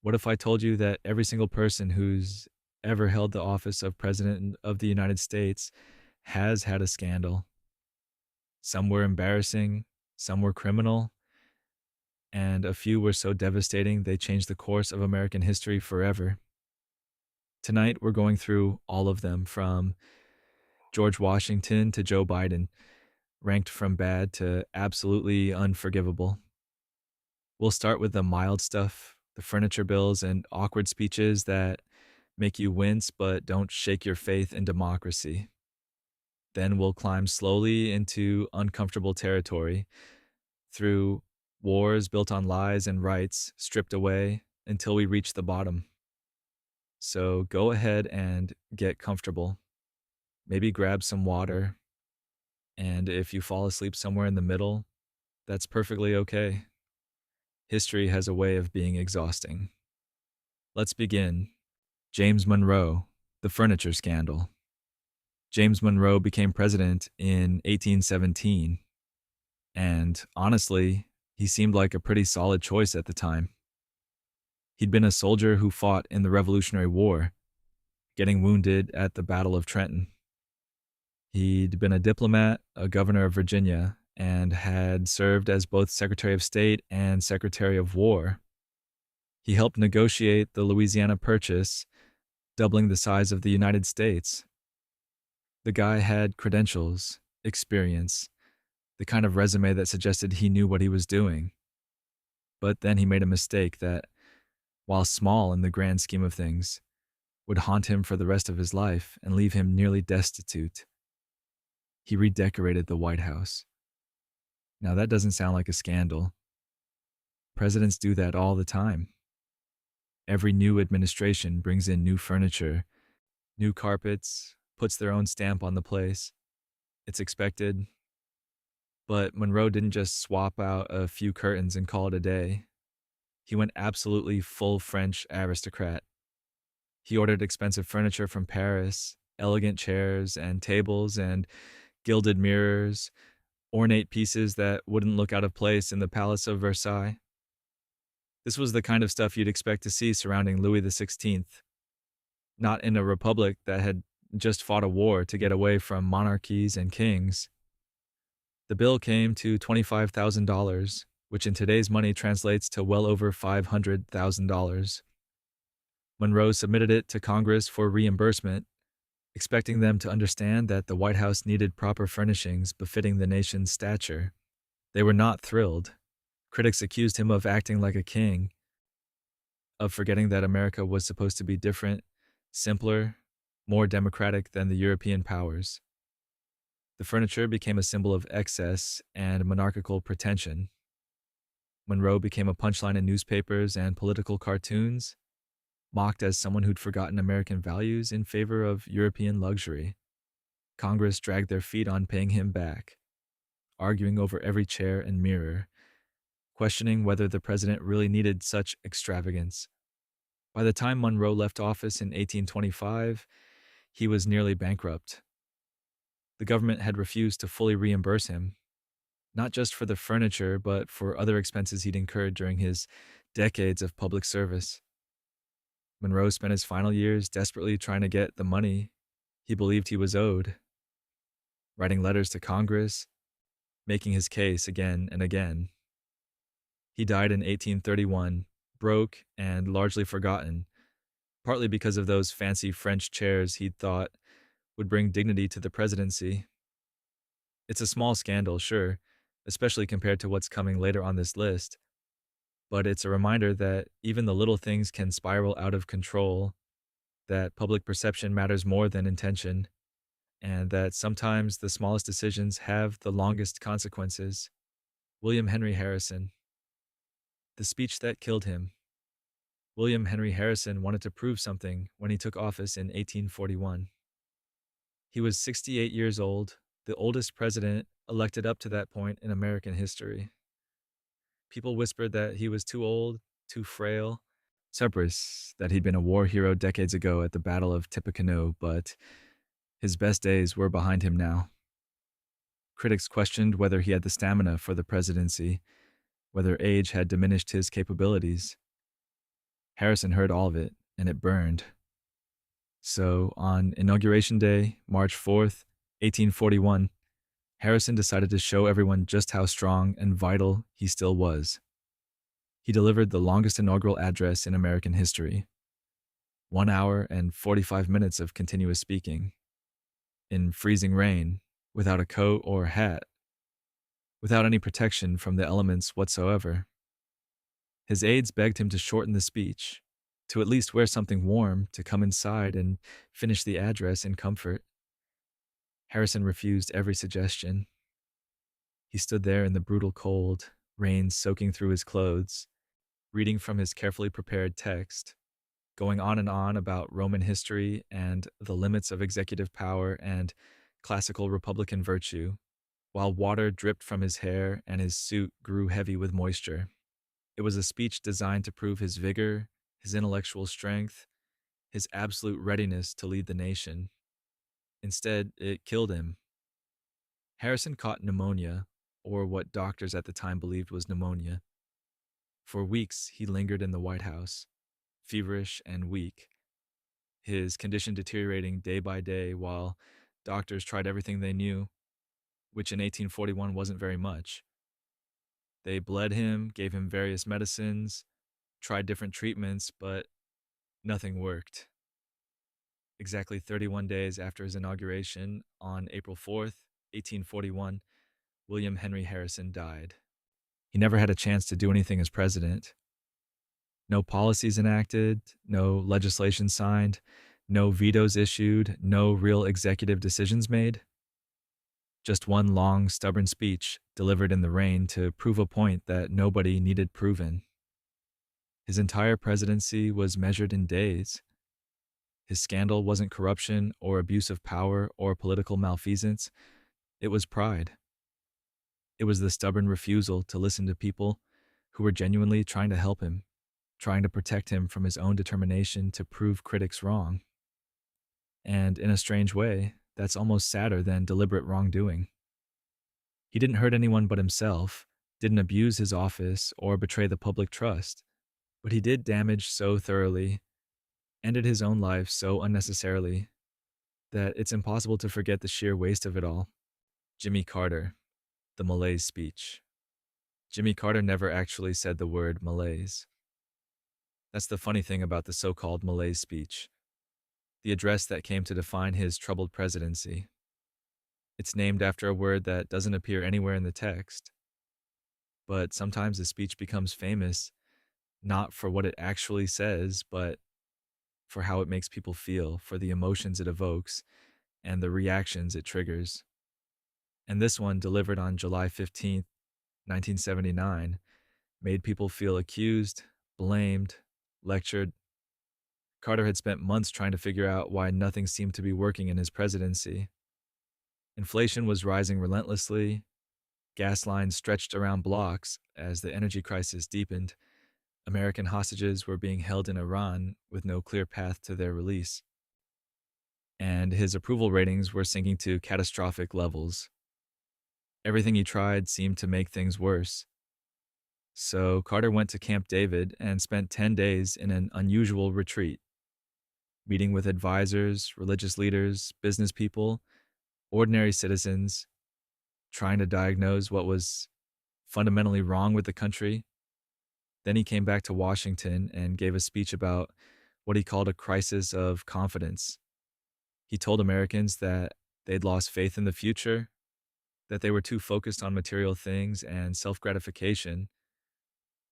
What if I told you that every single person who's ever held the office of President of the United States has had a scandal? Some were embarrassing, some were criminal, and a few were so devastating they changed the course of American history forever. Tonight, we're going through all of them from George Washington to Joe Biden, ranked from bad to absolutely unforgivable. We'll start with the mild stuff, the furniture bills and awkward speeches that make you wince but don't shake your faith in democracy. Then we'll climb slowly into uncomfortable territory through wars built on lies and rights stripped away until we reach the bottom. So go ahead and get comfortable. Maybe grab some water. And if you fall asleep somewhere in the middle, that's perfectly okay. History has a way of being exhausting. Let's begin. James Monroe, the furniture scandal. James Monroe became president in 1817, and honestly, he seemed like a pretty solid choice at the time. He'd been a soldier who fought in the Revolutionary War, getting wounded at the Battle of Trenton. He'd been a diplomat, a governor of Virginia, and had served as both Secretary of State and Secretary of War. He helped negotiate the Louisiana Purchase, doubling the size of the United States. The guy had credentials, experience, the kind of resume that suggested he knew what he was doing. But then he made a mistake that, while small in the grand scheme of things, would haunt him for the rest of his life and leave him nearly destitute. He redecorated the White House. Now that doesn't sound like a scandal. Presidents do that all the time. Every new administration brings in new furniture, new carpets, puts their own stamp on the place. It's expected. But Monroe didn't just swap out a few curtains and call it a day. He went absolutely full French aristocrat. He ordered expensive furniture from Paris, elegant chairs and tables and gilded mirrors, ornate pieces that wouldn't look out of place in the Palace of Versailles. This was the kind of stuff you'd expect to see surrounding Louis XVI, not in a republic that had just fought a war to get away from monarchies and kings. The bill came to $25,000, which in today's money translates to well over $500,000. Monroe submitted it to Congress for reimbursement, expecting them to understand that the White House needed proper furnishings befitting the nation's stature. They were not thrilled. Critics accused him of acting like a king, of forgetting that America was supposed to be different, simpler, more democratic than the European powers. The furniture became a symbol of excess and monarchical pretension. Monroe became a punchline in newspapers and political cartoons, mocked as someone who'd forgotten American values in favor of European luxury. Congress dragged their feet on paying him back, arguing over every chair and mirror, questioning whether the president really needed such extravagance. By the time Monroe left office in 1825, he was nearly bankrupt. The government had refused to fully reimburse him, not just for the furniture, but for other expenses he'd incurred during his decades of public service. Monroe spent his final years desperately trying to get the money he believed he was owed, writing letters to Congress, making his case again and again. He died in 1831, broke and largely forgotten, partly because of those fancy French chairs he'd thought would bring dignity to the presidency. It's a small scandal, sure, especially compared to what's coming later on this list, but it's a reminder that even the little things can spiral out of control, that public perception matters more than intention, and that sometimes the smallest decisions have the longest consequences. William Henry Harrison. The speech that killed him. William Henry Harrison wanted to prove something when he took office in 1841. He was 68 years old, the oldest president elected up to that point in American history. People whispered that he was too old, too frail. Cerberus, that he'd been a war hero decades ago at the Battle of Tippecanoe, but his best days were behind him now. Critics questioned whether he had the stamina for the presidency, whether age had diminished his capabilities. Harrison heard all of it, and it burned. So, on Inauguration Day, March 4th, 1841, Harrison decided to show everyone just how strong and vital he still was. He delivered the longest inaugural address in American history, 1 hour and 45 minutes of continuous speaking, in freezing rain, without a coat or hat, without any protection from the elements whatsoever. His aides begged him to shorten the speech, to at least wear something warm, to come inside and finish the address in comfort. Harrison refused every suggestion. He stood there in the brutal cold, rain soaking through his clothes, reading from his carefully prepared text, going on and on about Roman history and the limits of executive power and classical Republican virtue, while water dripped from his hair and his suit grew heavy with moisture. It was a speech designed to prove his vigor, his intellectual strength, his absolute readiness to lead the nation. Instead, it killed him. Harrison caught pneumonia, or what doctors at the time believed was pneumonia. For weeks, he lingered in the White House, feverish and weak, his condition deteriorating day by day while doctors tried everything they knew, which in 1841 wasn't very much. They bled him, gave him various medicines, tried different treatments, but nothing worked. Exactly 31 days after his inauguration, on April 4th, 1841, William Henry Harrison died. He never had a chance to do anything as president. No policies enacted, no legislation signed, no vetoes issued, no real executive decisions made. Just one long, stubborn speech delivered in the rain to prove a point that nobody needed proven. His entire presidency was measured in days. His scandal wasn't corruption or abuse of power or political malfeasance. It was pride. It was the stubborn refusal to listen to people who were genuinely trying to help him, trying to protect him from his own determination to prove critics wrong. And in a strange way, that's almost sadder than deliberate wrongdoing. He didn't hurt anyone but himself, didn't abuse his office or betray the public trust, but he did damage so thoroughly, ended his own life so unnecessarily, that it's impossible to forget the sheer waste of it all. Jimmy Carter, the malaise speech. Jimmy Carter never actually said the word malaise. That's the funny thing about the so-called malaise speech, the address that came to define his troubled presidency. It's named after a word that doesn't appear anywhere in the text. But sometimes a speech becomes famous not for what it actually says, but for how it makes people feel, for the emotions it evokes, and the reactions it triggers. And this one, delivered on July 15th, 1979, made people feel accused, blamed, lectured. Carter had spent months trying to figure out why nothing seemed to be working in his presidency. Inflation was rising relentlessly, gas lines stretched around blocks as the energy crisis deepened. American hostages were being held in Iran with no clear path to their release. And his approval ratings were sinking to catastrophic levels. Everything he tried seemed to make things worse. So Carter went to Camp David and spent 10 days in an unusual retreat, meeting with advisors, religious leaders, business people, ordinary citizens, trying to diagnose what was fundamentally wrong with the country. Then he came back to Washington and gave a speech about what he called a crisis of confidence. He told Americans that they'd lost faith in the future, that they were too focused on material things and self-gratification,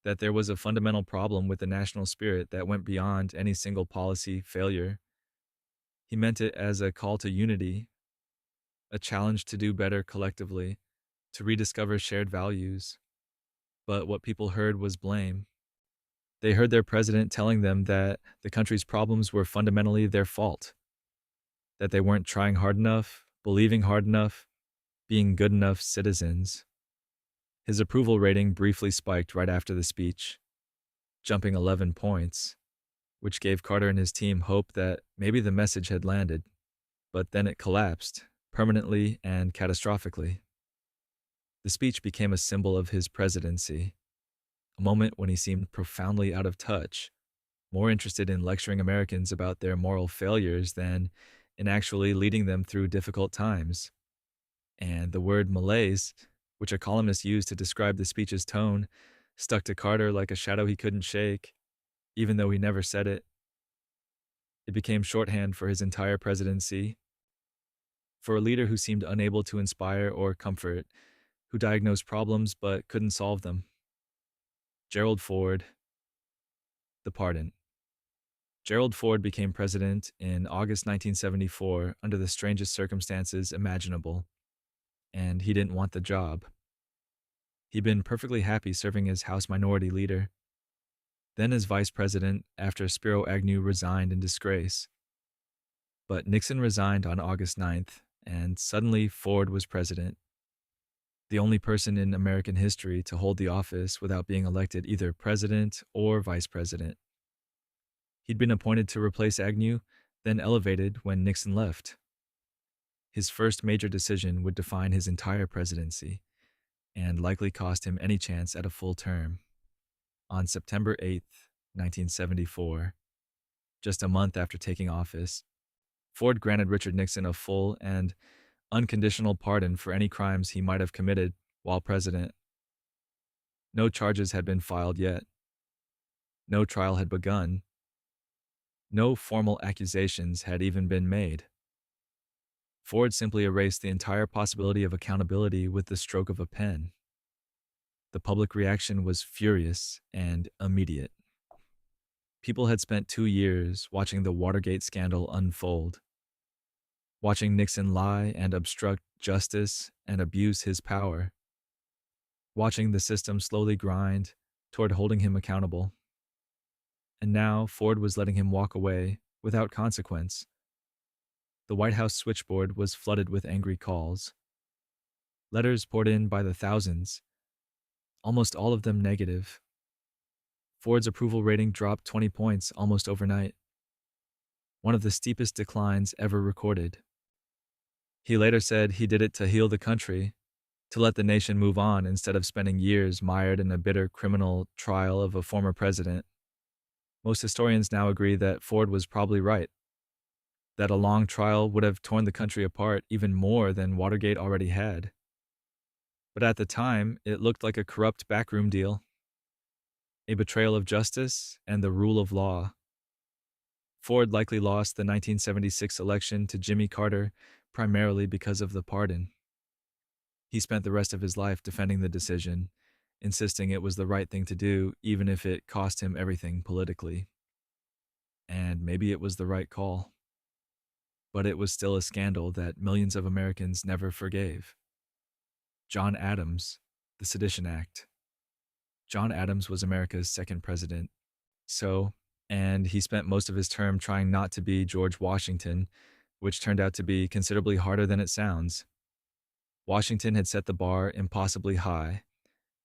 that there was a fundamental problem with the national spirit that went beyond any single policy failure. He meant it as a call to unity, a challenge to do better collectively, to rediscover shared values. But what people heard was blame. They heard their president telling them that the country's problems were fundamentally their fault, that they weren't trying hard enough, believing hard enough, being good enough citizens. His approval rating briefly spiked right after the speech, jumping 11 points, which gave Carter and his team hope that maybe the message had landed. But then it collapsed, permanently and catastrophically. The speech became a symbol of his presidency, a moment when he seemed profoundly out of touch, more interested in lecturing Americans about their moral failures than in actually leading them through difficult times. And the word malaise, which a columnist used to describe the speech's tone, stuck to Carter like a shadow he couldn't shake, even though he never said it. It became shorthand for his entire presidency. For a leader who seemed unable to inspire or comfort, who diagnosed problems but couldn't solve them. Gerald Ford, the pardon. Gerald Ford became president in August 1974 under the strangest circumstances imaginable, and he didn't want the job. He'd been perfectly happy serving as House Minority Leader, then as Vice President after Spiro Agnew resigned in disgrace. But Nixon resigned on August 9th, and suddenly Ford was president, the only person in American history to hold the office without being elected either president or vice president. He'd been appointed to replace Agnew, then elevated when Nixon left. His first major decision would define his entire presidency and likely cost him any chance at a full term. On September 8th, 1974, just a month after taking office, Ford granted Richard Nixon a full and unconditional pardon for any crimes he might have committed while president. No charges had been filed yet. No trial had begun. No formal accusations had even been made. Ford simply erased the entire possibility of accountability with the stroke of a pen. The public reaction was furious and immediate. People had spent 2 years watching the Watergate scandal unfold, watching Nixon lie and obstruct justice and abuse his power, watching the system slowly grind toward holding him accountable. And now Ford was letting him walk away without consequence. The White House switchboard was flooded with angry calls. Letters poured in by the thousands, almost all of them negative. Ford's approval rating dropped 20 points almost overnight, one of the steepest declines ever recorded. He later said he did it to heal the country, to let the nation move on instead of spending years mired in a bitter criminal trial of a former president. Most historians now agree that Ford was probably right, that a long trial would have torn the country apart even more than Watergate already had. But at the time, it looked like a corrupt backroom deal, a betrayal of justice and the rule of law. Ford likely lost the 1976 election to Jimmy Carter primarily because of the pardon. He spent the rest of his life defending the decision, insisting it was the right thing to do even if it cost him everything politically. And maybe it was the right call. But it was still a scandal that millions of Americans never forgave. John Adams, the Sedition Act. John Adams was America's second president. And he spent most of his term trying not to be George Washington, which turned out to be considerably harder than it sounds. Washington had set the bar impossibly high,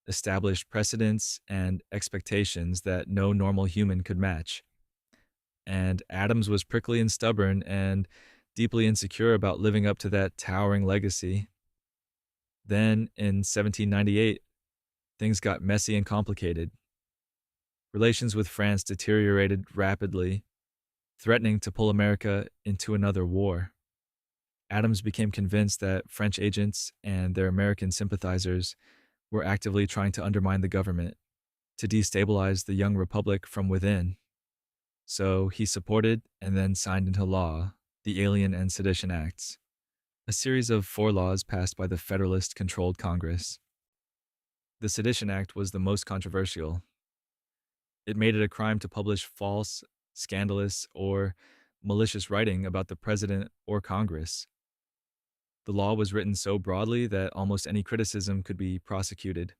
established precedents and expectations that no normal human could match. And Adams was prickly and stubborn and deeply insecure about living up to that towering legacy. Then, in 1798, things got messy and complicated. Relations with France deteriorated rapidly, threatening to pull America into another war. Adams became convinced that French agents and their American sympathizers were actively trying to undermine the government, to destabilize the young republic from within. So he supported and then signed into law the Alien and Sedition Acts, a series of 4 laws passed by the Federalist-controlled Congress. The Sedition Act was the most controversial. It made it a crime to publish false, scandalous, or malicious writing about the president or Congress. The law was written so broadly that almost any criticism could be prosecuted.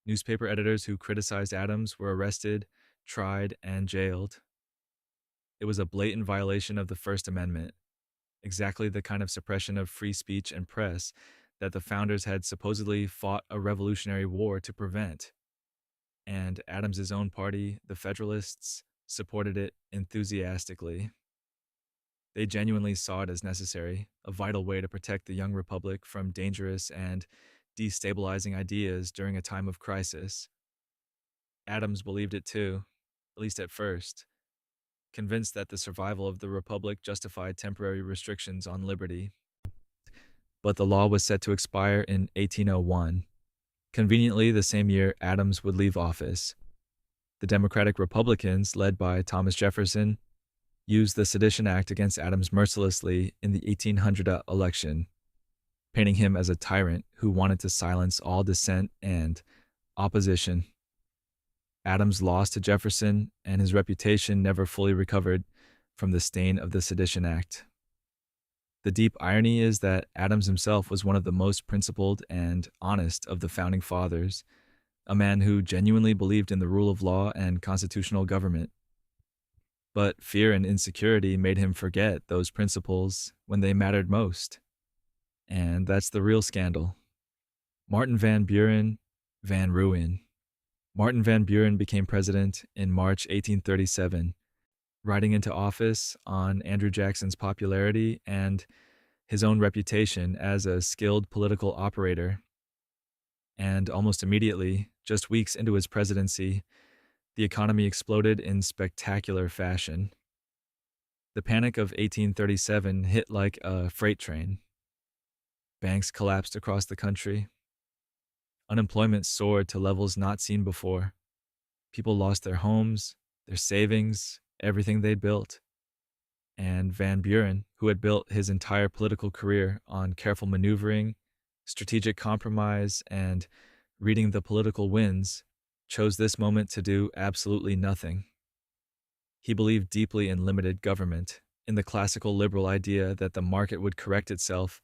Newspaper editors who criticized Adams were arrested, tried, and jailed. It was a blatant violation of the First Amendment, exactly the kind of suppression of free speech and press that the founders had supposedly fought a revolutionary war to prevent. And Adams's own party, the Federalists, supported it enthusiastically. They genuinely saw it as necessary, a vital way to protect the young republic from dangerous and destabilizing ideas during a time of crisis. Adams believed it too, at least at first, convinced that the survival of the Republic justified temporary restrictions on liberty. But the law was set to expire in 1801, conveniently the same year Adams would leave office. The Democratic Republicans, led by Thomas Jefferson, used the Sedition Act against Adams mercilessly in the 1800 election, painting him as a tyrant who wanted to silence all dissent and opposition. Adams lost to Jefferson, and his reputation never fully recovered from the stain of the Sedition Act. The deep irony is that Adams himself was one of the most principled and honest of the founding fathers, a man who genuinely believed in the rule of law and constitutional government. But fear and insecurity made him forget those principles when they mattered most. And that's the real scandal. Martin Van Buren Van Ruin. Martin Van Buren became president in March 1837, riding into office on Andrew Jackson's popularity and his own reputation as a skilled political operator. And almost immediately, just weeks into his presidency, the economy exploded in spectacular fashion. The Panic of 1837 hit like a freight train. Banks collapsed across the country. Unemployment soared to levels not seen before. People lost their homes, their savings, everything they'd built. And Van Buren, who had built his entire political career on careful maneuvering, strategic compromise, and reading the political winds, chose this moment to do absolutely nothing. He believed deeply in limited government, in the classical liberal idea that the market would correct itself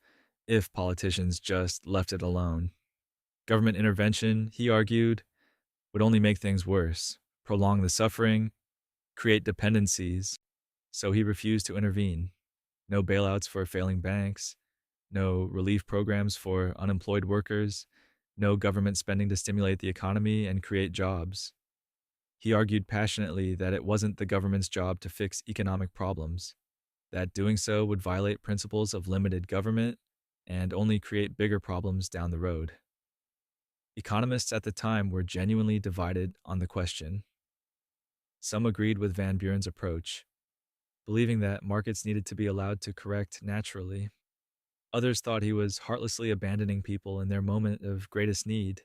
if politicians just left it alone. Government intervention, he argued, would only make things worse, prolong the suffering, create dependencies, so he refused to intervene. No bailouts for failing banks, no relief programs for unemployed workers, no government spending to stimulate the economy and create jobs. He argued passionately that it wasn't the government's job to fix economic problems, that doing so would violate principles of limited government and only create bigger problems down the road. Economists at the time were genuinely divided on the question. Some agreed with Van Buren's approach, believing that markets needed to be allowed to correct naturally. Others thought he was heartlessly abandoning people in their moment of greatest need,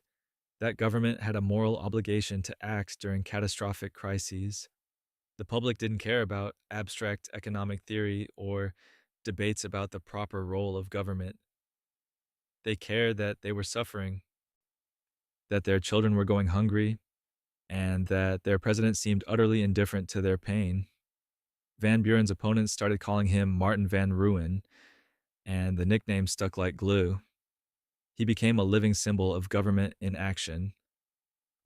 that government had a moral obligation to act during catastrophic crises. The public didn't care about abstract economic theory or debates about the proper role of government. They cared that they were suffering, that their children were going hungry, and that their president seemed utterly indifferent to their pain. Van Buren's opponents started calling him Martin Van Ruin, and the nickname stuck like glue. He became a living symbol of government in action,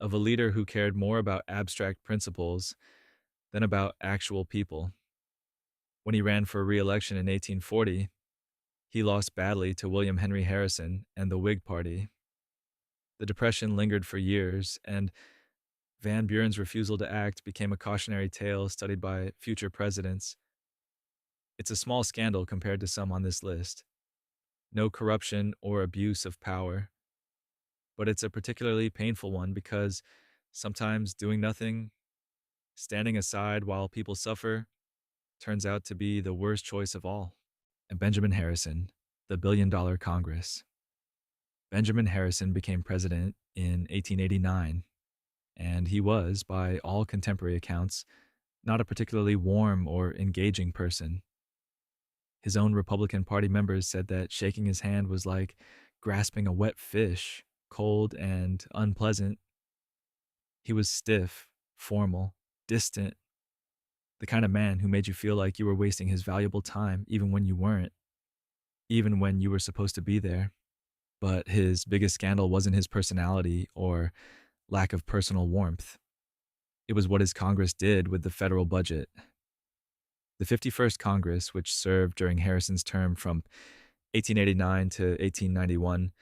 of a leader who cared more about abstract principles than about actual people. When he ran for re-election in 1840, he lost badly to William Henry Harrison and the Whig Party. The Depression lingered for years, and Van Buren's refusal to act became a cautionary tale studied by future presidents. It's a small scandal compared to some on this list. No corruption or abuse of power. But it's a particularly painful one because sometimes doing nothing, standing aside while people suffer, turns out to be the worst choice of all. And Benjamin Harrison, the billion-dollar Congress. Benjamin Harrison became president in 1889, and he was, by all contemporary accounts, not a particularly warm or engaging person. His own Republican Party members said that shaking his hand was like grasping a wet fish, cold and unpleasant. He was stiff, formal, distant, the kind of man who made you feel like you were wasting his valuable time even when you weren't, even when you were supposed to be there. But his biggest scandal wasn't his personality or lack of personal warmth. It was what his Congress did with the federal budget. The 51st Congress, which served during Harrison's term from 1889 to 1891,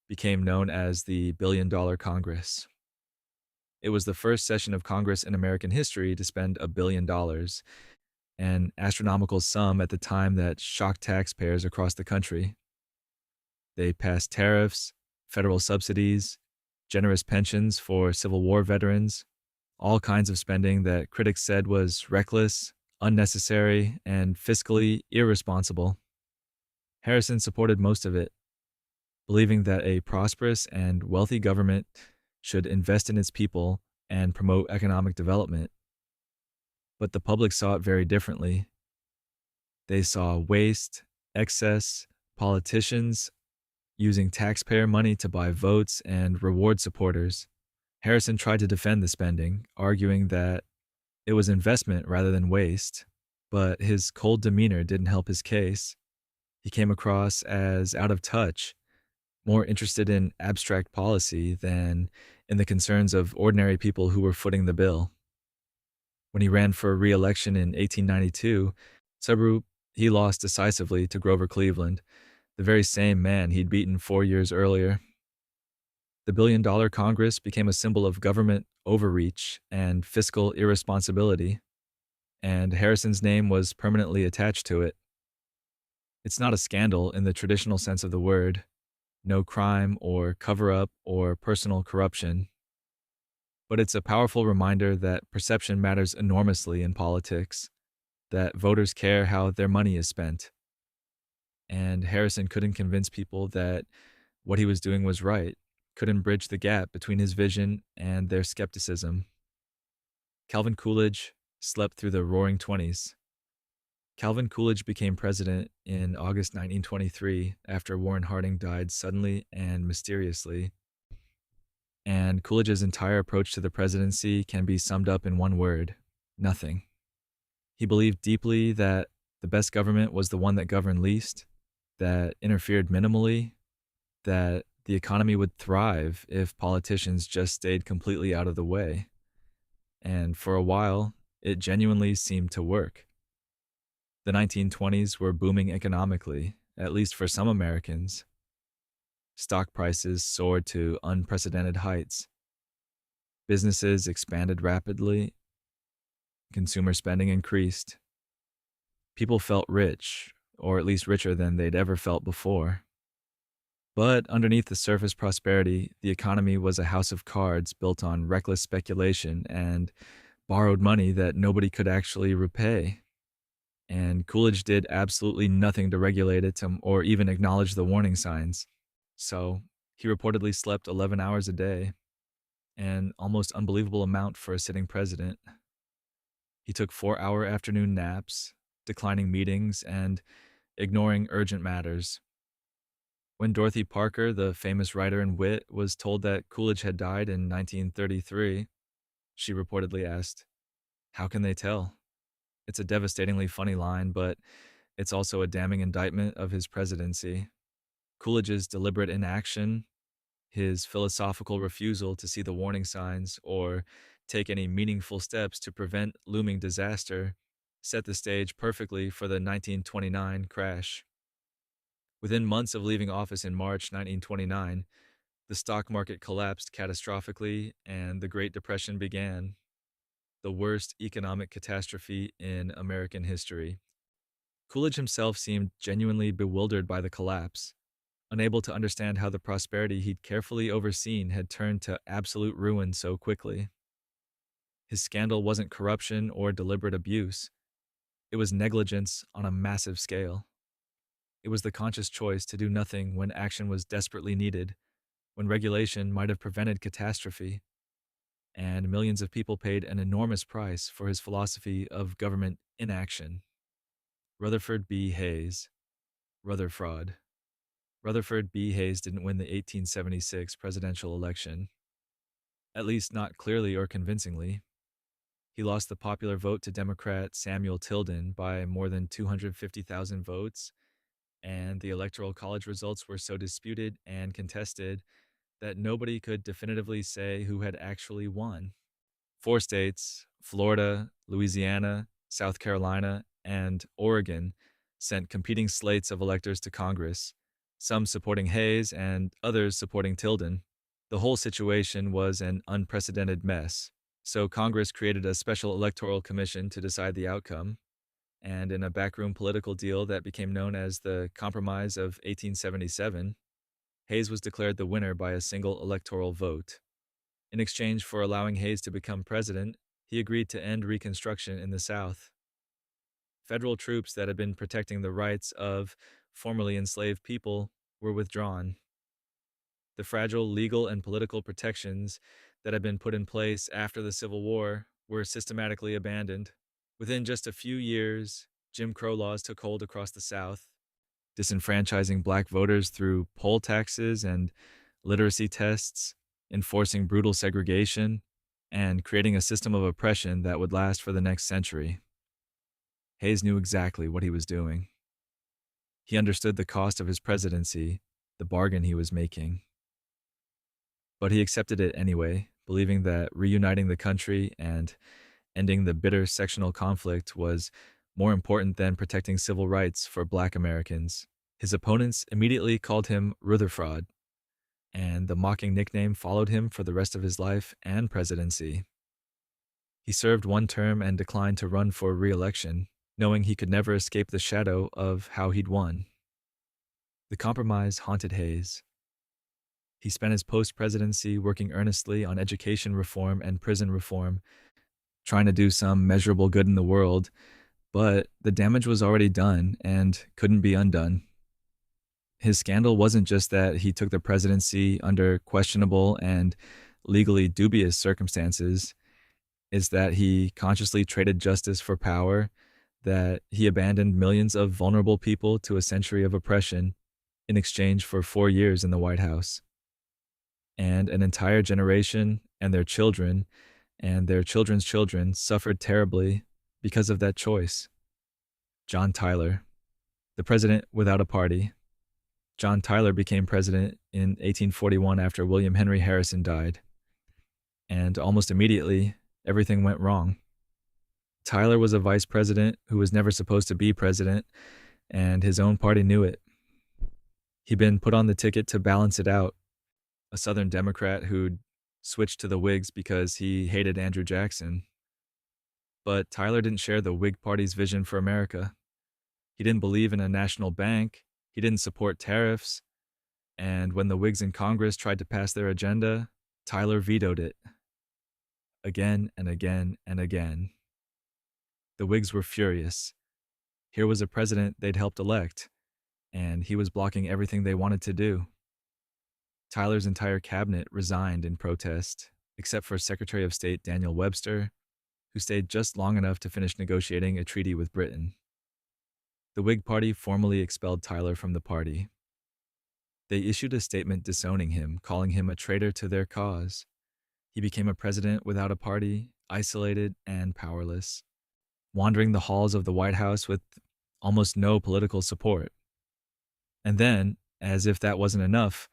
became known as the Billion-Dollar Congress. It was the first session of Congress in American history to spend $1 billion, an astronomical sum at the time that shocked taxpayers across the country. They passed tariffs, federal subsidies, generous pensions for Civil War veterans, all kinds of spending that critics said was reckless, unnecessary, and fiscally irresponsible. Harrison supported most of it, believing that a prosperous and wealthy government should invest in its people and promote economic development. But the public saw it very differently. They saw waste, excess, politicians using taxpayer money to buy votes and reward supporters. Harrison tried to defend the spending, arguing that it was investment rather than waste, but his cold demeanor didn't help his case. He came across as out of touch, more interested in abstract policy than in the concerns of ordinary people who were footing the bill. When he ran for re-election in 1892, Subaru, he lost decisively to Grover Cleveland, the very same man he'd beaten 4 years earlier. The billion-dollar Congress became a symbol of government overreach and fiscal irresponsibility, and Harrison's name was permanently attached to it. It's not a scandal in the traditional sense of the word, no crime or cover-up or personal corruption, but it's a powerful reminder that perception matters enormously in politics, that voters care how their money is spent. And Harrison couldn't convince people that what he was doing was right, couldn't bridge the gap between his vision and their skepticism. Calvin Coolidge slept through the Roaring Twenties. Calvin Coolidge became president in August 1923 after Warren Harding died suddenly and mysteriously. And Coolidge's entire approach to the presidency can be summed up in one word: nothing. He believed deeply that the best government was the one that governed least, that interfered minimally, that the economy would thrive if politicians just stayed completely out of the way. And for a while, it genuinely seemed to work. The 1920s were booming economically, at least for some Americans. Stock prices soared to unprecedented heights. Businesses expanded rapidly. Consumer spending increased. People felt rich, or at least richer than they'd ever felt before. But underneath the surface prosperity, the economy was a house of cards built on reckless speculation and borrowed money that nobody could actually repay. And Coolidge did absolutely nothing to regulate it or even acknowledge the warning signs. So he reportedly slept 11 hours a day, an almost unbelievable amount for a sitting president. He took 4-hour afternoon naps, declining meetings, and ignoring urgent matters. When Dorothy Parker, the famous writer and wit, was told that Coolidge had died in 1933, she reportedly asked, "How can they tell?" It's a devastatingly funny line, but it's also a damning indictment of his presidency. Coolidge's deliberate inaction, his philosophical refusal to see the warning signs or take any meaningful steps to prevent looming disaster, set the stage perfectly for the 1929 crash. Within months of leaving office in March 1929, the stock market collapsed catastrophically and the Great Depression began, the worst economic catastrophe in American history. Coolidge himself seemed genuinely bewildered by the collapse, unable to understand how the prosperity he'd carefully overseen had turned to absolute ruin so quickly. His scandal wasn't corruption or deliberate abuse. It was negligence on a massive scale. It was the conscious choice to do nothing when action was desperately needed, when regulation might have prevented catastrophe, and millions of people paid an enormous price for his philosophy of government inaction. Rutherford B. Hayes. Rutherford. Rutherford B. Hayes didn't win the 1876 presidential election, at least not clearly or convincingly. He lost the popular vote to Democrat Samuel Tilden by more than 250,000 votes, and the Electoral College results were so disputed and contested that nobody could definitively say who had actually won. 4 states, Florida, Louisiana, South Carolina, and Oregon, sent competing slates of electors to Congress, some supporting Hayes and others supporting Tilden. The whole situation was an unprecedented mess, so Congress created a special electoral commission to decide the outcome, and in a backroom political deal that became known as the Compromise of 1877, Hayes was declared the winner by a single electoral vote. In exchange for allowing Hayes to become president, he agreed to end Reconstruction in the South. Federal troops that had been protecting the rights of formerly enslaved people were withdrawn. The fragile legal and political protections that had been put in place after the Civil War were systematically abandoned. Within just a few years, Jim Crow laws took hold across the South, disenfranchising black voters through poll taxes and literacy tests, enforcing brutal segregation, and creating a system of oppression that would last for the next century. Hayes knew exactly what he was doing. He understood the cost of his presidency, the bargain he was making. But he accepted it anyway, believing that reuniting the country and ending the bitter sectional conflict was more important than protecting civil rights for Black Americans. His opponents immediately called him Rutherford, and the mocking nickname followed him for the rest of his life and presidency. He served one term and declined to run for re-election, knowing he could never escape the shadow of how he'd won. The compromise haunted Hayes. He spent his post-presidency working earnestly on education reform and prison reform, trying to do some measurable good in the world, but the damage was already done and couldn't be undone. His scandal wasn't just that he took the presidency under questionable and legally dubious circumstances, it's that he consciously traded justice for power, that he abandoned millions of vulnerable people to a century of oppression in exchange for 4 years in the White House. And an entire generation and their children and their children's children suffered terribly because of that choice. John Tyler, the president without a party. John Tyler became president in 1841 after William Henry Harrison died. And almost immediately, everything went wrong. Tyler was a vice president who was never supposed to be president, and his own party knew it. He'd been put on the ticket to balance it out, a Southern Democrat who'd switched to the Whigs because he hated Andrew Jackson. But Tyler didn't share the Whig Party's vision for America. He didn't believe in a national bank, he didn't support tariffs, and when the Whigs in Congress tried to pass their agenda, Tyler vetoed it. Again and again and again. The Whigs were furious. Here was a president they'd helped elect, and he was blocking everything they wanted to do. Tyler's entire cabinet resigned in protest, except for Secretary of State Daniel Webster, who stayed just long enough to finish negotiating a treaty with Britain. The Whig Party formally expelled Tyler from the party. They issued a statement disowning him, calling him a traitor to their cause. He became a president without a party, isolated and powerless, wandering the halls of the White House with almost no political support. And then, as if that wasn't enough,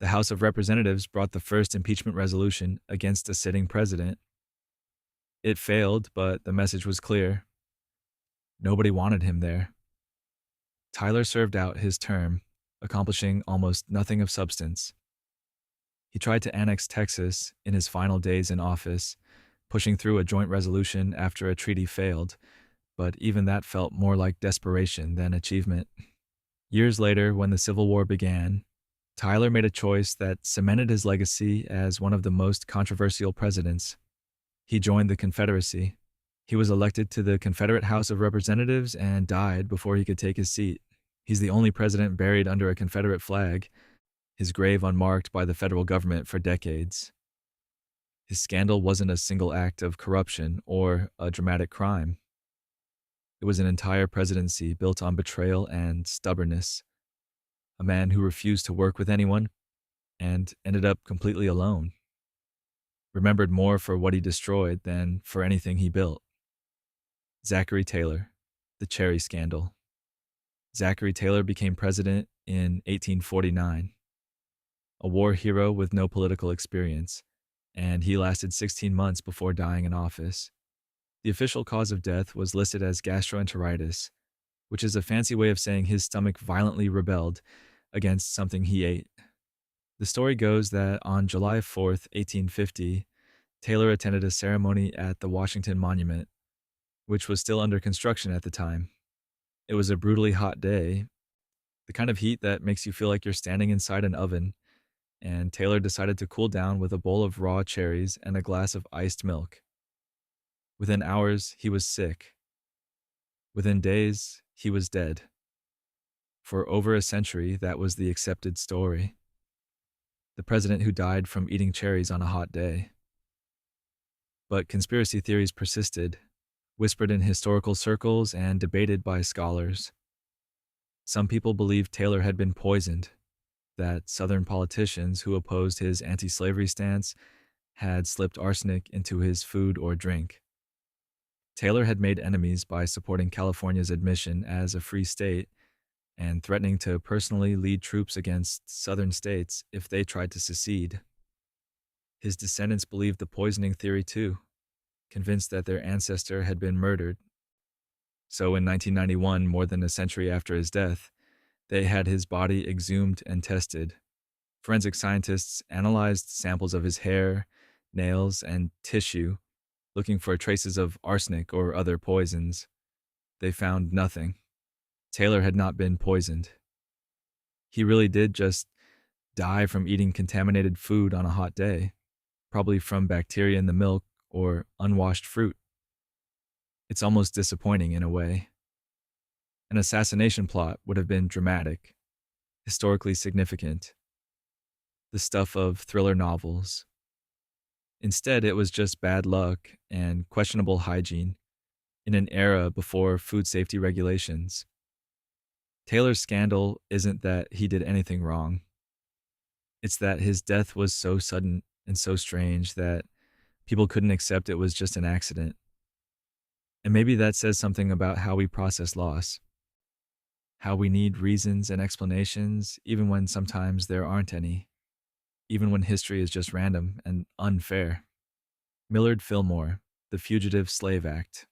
the House of Representatives brought the first impeachment resolution against a sitting president. It failed, but the message was clear. Nobody wanted him there. Tyler served out his term, accomplishing almost nothing of substance. He tried to annex Texas in his final days in office, pushing through a joint resolution after a treaty failed, but even that felt more like desperation than achievement. Years later, when the Civil War began, Tyler made a choice that cemented his legacy as one of the most controversial presidents. He joined the Confederacy. He was elected to the Confederate House of Representatives and died before he could take his seat. He's the only president buried under a Confederate flag, his grave unmarked by the federal government for decades. His scandal wasn't a single act of corruption or a dramatic crime. It was an entire presidency built on betrayal and stubbornness. A man who refused to work with anyone and ended up completely alone. Remembered more for what he destroyed than for anything he built. Zachary Taylor, the Cherry Scandal. Zachary Taylor became president in 1849. A war hero with no political experience, and he lasted 16 months before dying in office. The official cause of death was listed as gastroenteritis, which is a fancy way of saying his stomach violently rebelled against something he ate. The story goes that on July 4th, 1850, Taylor attended a ceremony at the Washington Monument, which was still under construction at the time. It was a brutally hot day, the kind of heat that makes you feel like you're standing inside an oven, and Taylor decided to cool down with a bowl of raw cherries and a glass of iced milk. Within hours, he was sick. Within days, he was dead. For over a century, that was the accepted story. The president who died from eating cherries on a hot day. But conspiracy theories persisted, whispered in historical circles and debated by scholars. Some people believed Taylor had been poisoned, that Southern politicians who opposed his anti slavery stance had slipped arsenic into his food or drink. Taylor had made enemies by supporting California's admission as a free state and threatening to personally lead troops against Southern states if they tried to secede. His descendants believed the poisoning theory too, convinced that their ancestor had been murdered. So in 1991, more than a century after his death, they had his body exhumed and tested. Forensic scientists analyzed samples of his hair, nails, and tissue, looking for traces of arsenic or other poisons. They found nothing. Taylor had not been poisoned. He really did just die from eating contaminated food on a hot day, probably from bacteria in the milk or unwashed fruit. It's almost disappointing in a way. An assassination plot would have been dramatic, historically significant, the stuff of thriller novels. Instead, it was just bad luck and questionable hygiene in an era before food safety regulations. Taylor's scandal isn't that he did anything wrong. It's that his death was so sudden and so strange that people couldn't accept it was just an accident. And maybe that says something about how we process loss, how we need reasons and explanations, even when sometimes there aren't any, even when history is just random and unfair. Millard Fillmore, the Fugitive Slave Act.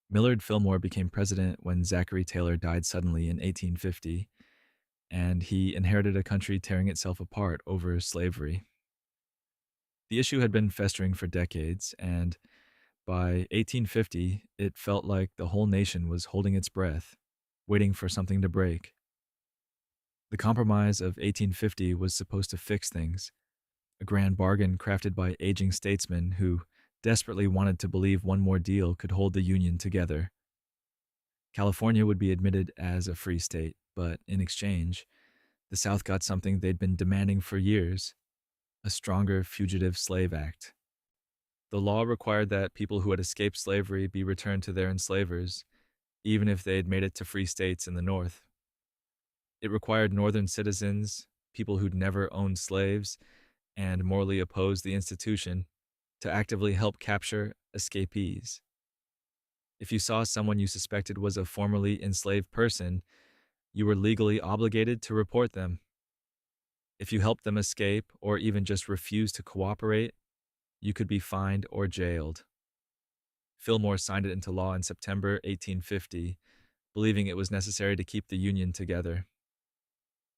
Millard Fillmore became president when Zachary Taylor died suddenly in 1850, and he inherited a country tearing itself apart over slavery. The issue had been festering for decades, and by 1850, it felt like the whole nation was holding its breath, waiting for something to break. The Compromise of 1850 was supposed to fix things, a grand bargain crafted by aging statesmen who desperately wanted to believe one more deal could hold the Union together. California would be admitted as a free state, but in exchange, the South got something they'd been demanding for years: a stronger Fugitive Slave Act. The law required that people who had escaped slavery be returned to their enslavers, even if they had made it to free states in the North. It required Northern citizens, people who'd never owned slaves, and morally opposed the institution, to actively help capture escapees. If you saw someone you suspected was a formerly enslaved person, you were legally obligated to report them. If you helped them escape or even just refused to cooperate, you could be fined or jailed. Fillmore signed it into law in September 1850, believing it was necessary to keep the Union together.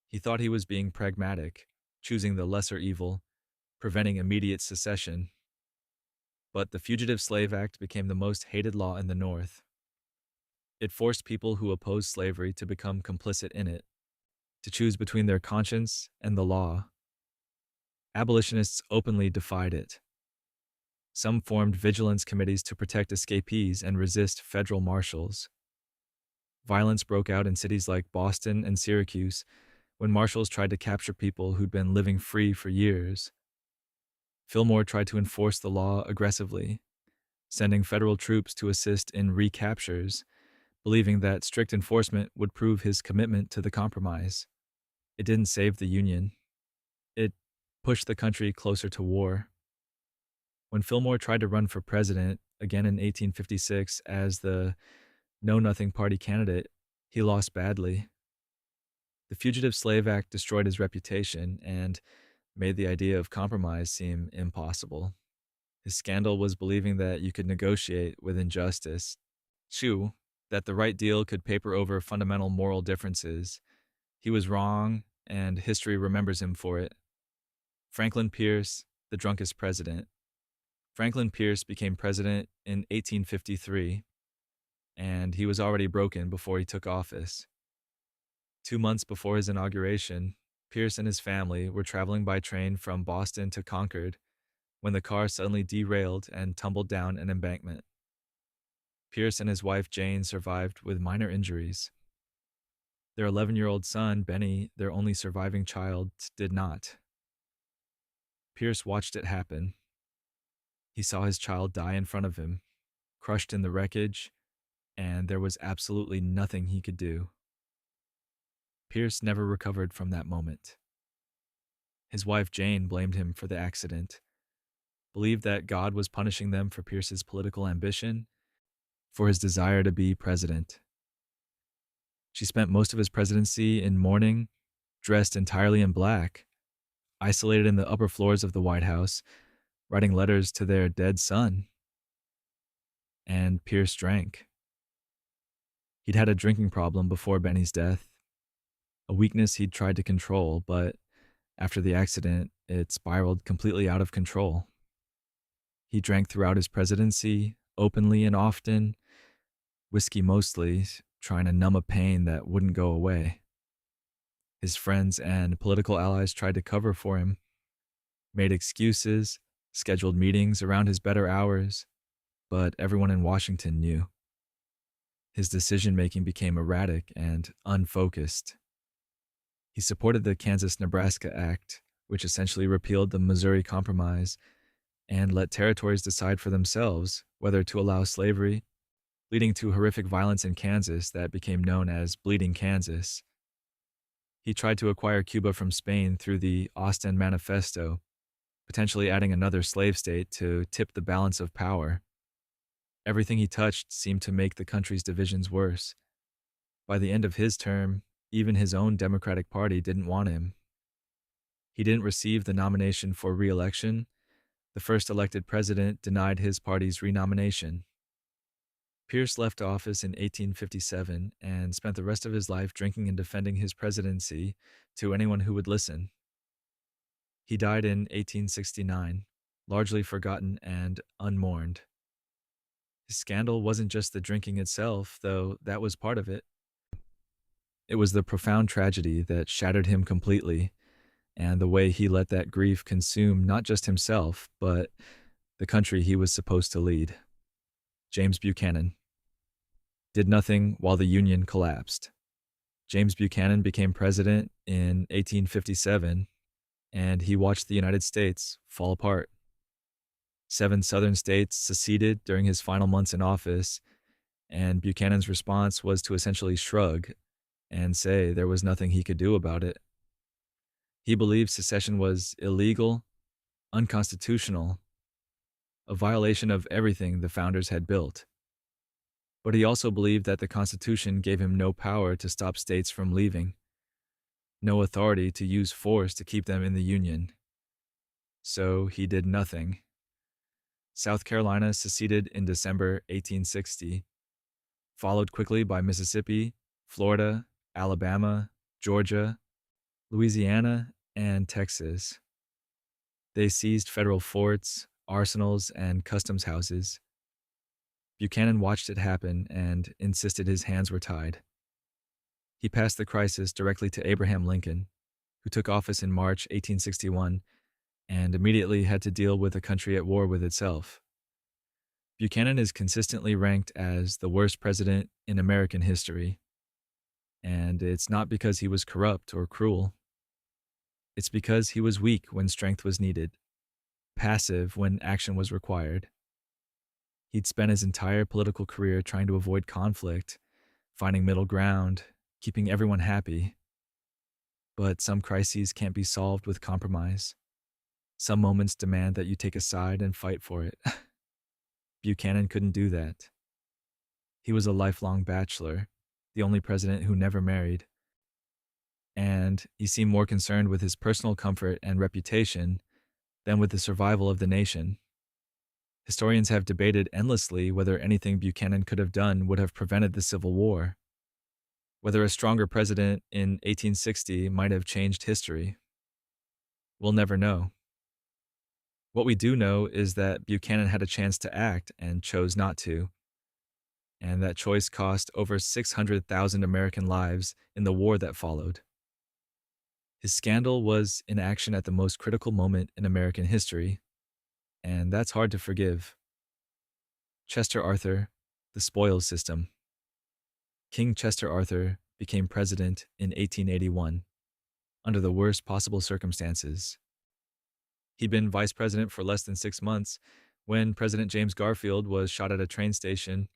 He thought he was being pragmatic, choosing the lesser evil, preventing immediate secession. But the Fugitive Slave Act became the most hated law in the North. It forced people who opposed slavery to become complicit in it, to choose between their conscience and the law. Abolitionists openly defied it. Some formed vigilance committees to protect escapees and resist federal marshals. Violence broke out in cities like Boston and Syracuse when marshals tried to capture people who'd been living free for years. Fillmore tried to enforce the law aggressively, sending federal troops to assist in recaptures, believing that strict enforcement would prove his commitment to the Compromise. It didn't save the Union. It pushed the country closer to war. When Fillmore tried to run for president, again in 1856, as the Know-Nothing Party candidate, he lost badly. The Fugitive Slave Act destroyed his reputation and made the idea of compromise seem impossible. His scandal was believing that you could negotiate with injustice. Two, that the right deal could paper over fundamental moral differences. He was wrong, and history remembers him for it. Franklin Pierce, the drunkest president. Franklin Pierce became president in 1853, and he was already broken before he took office. 2 months before his inauguration, Pierce and his family were traveling by train from Boston to Concord when the car suddenly derailed and tumbled down an embankment. Pierce and his wife Jane survived with minor injuries. Their 11-year-old son, Benny, their only surviving child, did not. Pierce watched it happen. He saw his child die in front of him, crushed in the wreckage, and there was absolutely nothing he could do. Pierce never recovered from that moment. His wife Jane blamed him for the accident, believed that God was punishing them for Pierce's political ambition, for his desire to be president. She spent most of his presidency in mourning, dressed entirely in black, isolated in the upper floors of the White House, writing letters to their dead son. And Pierce drank. He'd had a drinking problem before Benny's death, a weakness he'd tried to control, but after the accident, it spiraled completely out of control. He drank throughout his presidency, openly and often, whiskey mostly, trying to numb a pain that wouldn't go away. His friends and political allies tried to cover for him, made excuses, scheduled meetings around his better hours, but everyone in Washington knew. His decision-making became erratic and unfocused. He supported the Kansas-Nebraska Act, which essentially repealed the Missouri Compromise and let territories decide for themselves whether to allow slavery, leading to horrific violence in Kansas that became known as Bleeding Kansas. He tried to acquire Cuba from Spain through the Austin Manifesto, potentially adding another slave state to tip the balance of power. Everything he touched seemed to make the country's divisions worse. By the end of his term, even his own Democratic Party didn't want him. He didn't receive the nomination for re-election. The first elected president denied his party's renomination. Pierce left office in 1857 and spent the rest of his life drinking and defending his presidency to anyone who would listen. He died in 1869, largely forgotten and unmourned. His scandal wasn't just the drinking itself, though that was part of it. It was the profound tragedy that shattered him completely, and the way he let that grief consume not just himself, but the country he was supposed to lead. James Buchanan did nothing while the Union collapsed. James Buchanan became president in 1857, and he watched the United States fall apart. 7 southern states seceded during his final months in office, and Buchanan's response was to essentially shrug and say there was nothing he could do about it. He believed secession was illegal, unconstitutional, a violation of everything the founders had built. But he also believed that the Constitution gave him no power to stop states from leaving, no authority to use force to keep them in the Union. So he did nothing. South Carolina seceded in December 1860, followed quickly by Mississippi, Florida, Alabama, Georgia, Louisiana, and Texas. They seized federal forts, arsenals, and customs houses. Buchanan watched it happen and insisted his hands were tied. He passed the crisis directly to Abraham Lincoln, who took office in March 1861 and immediately had to deal with a country at war with itself. Buchanan is consistently ranked as the worst president in American history, and it's not because he was corrupt or cruel. It's because he was weak when strength was needed, passive when action was required. He'd spent his entire political career trying to avoid conflict, finding middle ground, keeping everyone happy. But some crises can't be solved with compromise. Some moments demand that you take a side and fight for it. Buchanan couldn't do that. He was a lifelong bachelor, the only president who never married. And he seemed more concerned with his personal comfort and reputation than with the survival of the nation. Historians have debated endlessly whether anything Buchanan could have done would have prevented the Civil War, whether a stronger president in 1860 might have changed history. We'll never know. What we do know is that Buchanan had a chance to act and chose not to, and that choice cost over 600,000 American lives in the war that followed. His scandal was in action at the most critical moment in American history, and that's hard to forgive. Chester Arthur, the spoils system. King Chester Arthur became president in 1881 under the worst possible circumstances. He'd been vice president for less than 6 months when President James Garfield was shot at a train station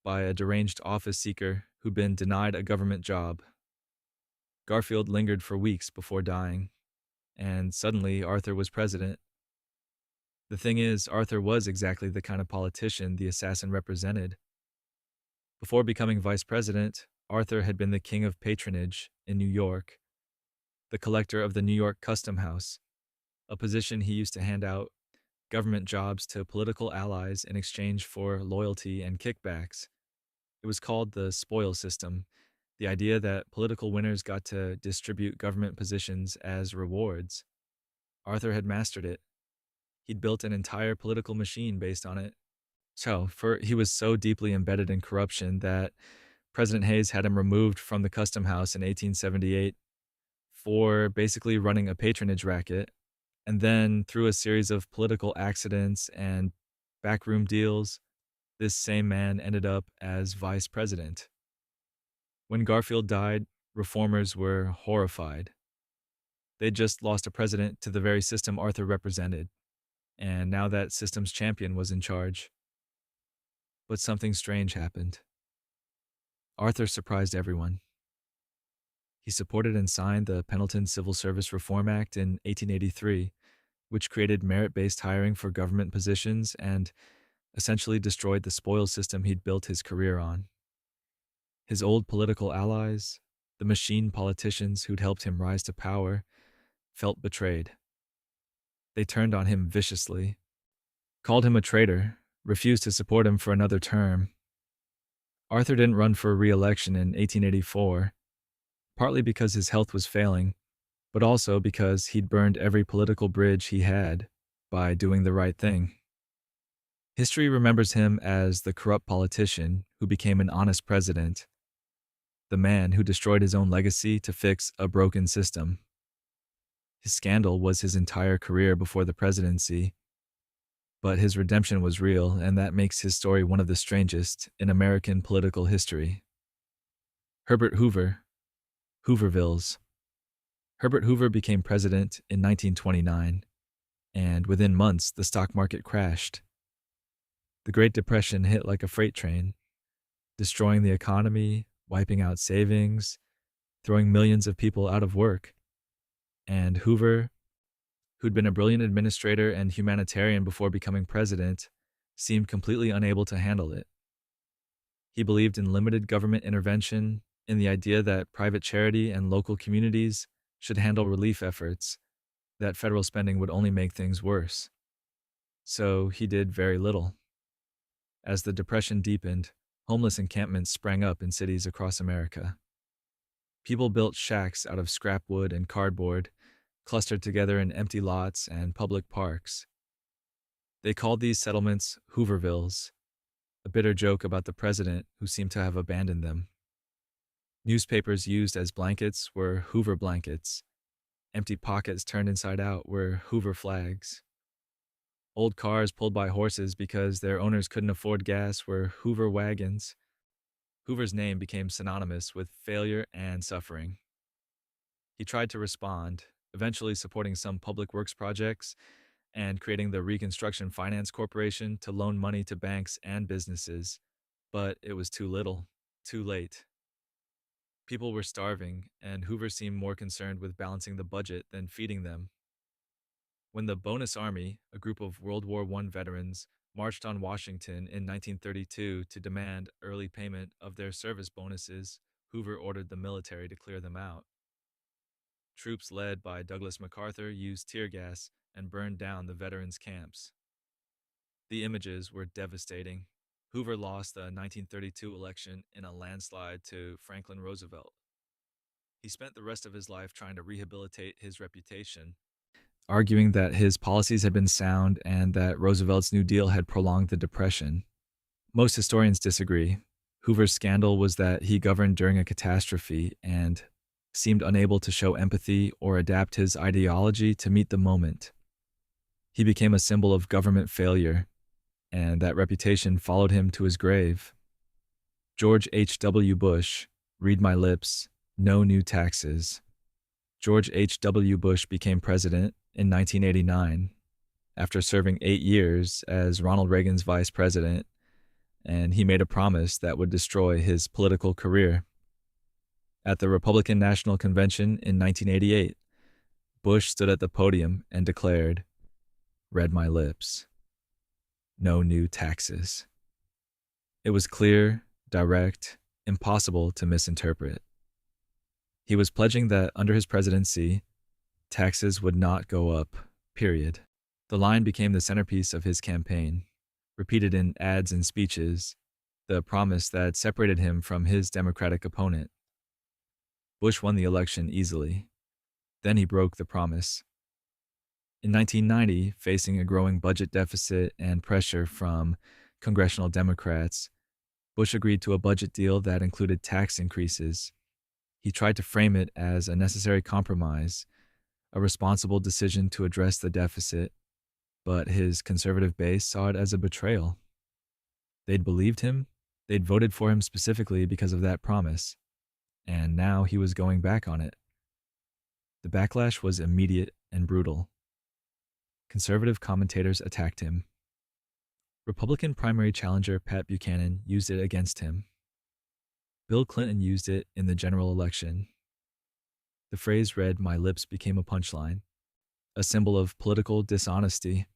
by a deranged office seeker who'd been denied a government job. Garfield lingered for weeks before dying, and suddenly Arthur was president. The thing is, Arthur was exactly the kind of politician the assassin represented. Before becoming vice president, Arthur had been the king of patronage in New York, the collector of the New York Custom House, a position he used to hand out government jobs to political allies in exchange for loyalty and kickbacks. It was called the spoils system, the idea that political winners got to distribute government positions as rewards. Arthur had mastered it. He'd built an entire political machine based on it. He was so deeply embedded in corruption that President Hayes had him removed from the Custom House in 1878 for basically running a patronage racket. And then, through a series of political accidents and backroom deals, this same man ended up as vice president. When Garfield died, reformers were horrified. They'd just lost a president to the very system Arthur represented, and now that system's champion was in charge. But something strange happened. Arthur surprised everyone. He supported and signed the Pendleton Civil Service Reform Act in 1883, which created merit-based hiring for government positions and essentially destroyed the spoils system he'd built his career on. His old political allies, the machine politicians who'd helped him rise to power, felt betrayed. They turned on him viciously, called him a traitor, refused to support him for another term. Arthur didn't run for re-election in 1884, partly because his health was failing, but also because he'd burned every political bridge he had by doing the right thing. History remembers him as the corrupt politician who became an honest president, the man who destroyed his own legacy to fix a broken system. His scandal was his entire career before the presidency, but his redemption was real, and that makes his story one of the strangest in American political history. Herbert Hoover, Hoovervilles. Herbert Hoover became president in 1929, and within months the stock market crashed. The Great Depression hit like a freight train, destroying the economy, wiping out savings, throwing millions of people out of work. And Hoover, who'd been a brilliant administrator and humanitarian before becoming president, seemed completely unable to handle it. He believed in limited government intervention, in the idea that private charity and local communities should handle relief efforts, that federal spending would only make things worse. So he did very little. As the Depression deepened, homeless encampments sprang up in cities across America. People built shacks out of scrap wood and cardboard, clustered together in empty lots and public parks. They called these settlements Hoovervilles, a bitter joke about the president who seemed to have abandoned them. Newspapers used as blankets were Hoover blankets. Empty pockets turned inside out were Hoover flags. Old cars pulled by horses because their owners couldn't afford gas were Hoover wagons. Hoover's name became synonymous with failure and suffering. He tried to respond, eventually supporting some public works projects and creating the Reconstruction Finance Corporation to loan money to banks and businesses. But it was too little, too late. People were starving, and Hoover seemed more concerned with balancing the budget than feeding them. When the Bonus Army, a group of World War I veterans, marched on Washington in 1932 to demand early payment of their service bonuses, Hoover ordered the military to clear them out. Troops led by Douglas MacArthur used tear gas and burned down the veterans' camps. The images were devastating. Hoover lost the 1932 election in a landslide to Franklin Roosevelt. He spent the rest of his life trying to rehabilitate his reputation, arguing that his policies had been sound and that Roosevelt's New Deal had prolonged the Depression. Most historians disagree. Hoover's scandal was that he governed during a catastrophe, and seemed unable to show empathy or adapt his ideology to meet the moment. He became a symbol of government failure, and that reputation followed him to his grave. George H.W. Bush, read my lips, no new taxes. George H.W. Bush became president in 1989 after serving 8 years as Ronald Reagan's vice president, and he made a promise that would destroy his political career. At the Republican National Convention in 1988, Bush stood at the podium and declared, read my lips, no new taxes. It was clear, direct, impossible to misinterpret. He was pledging that under his presidency, taxes would not go up, period. The line became the centerpiece of his campaign, repeated in ads and speeches, the promise that separated him from his Democratic opponent. Bush won the election easily. Then he broke the promise. In 1990, facing a growing budget deficit and pressure from congressional Democrats, Bush agreed to a budget deal that included tax increases. He tried to frame it as a necessary compromise, a responsible decision to address the deficit, but his conservative base saw it as a betrayal. They'd believed him, they'd voted for him specifically because of that promise, and now he was going back on it. The backlash was immediate and brutal. Conservative commentators attacked him. Republican primary challenger Pat Buchanan used it against him. Bill Clinton used it in the general election. The phrase read, my lips became a punchline, a symbol of political dishonesty.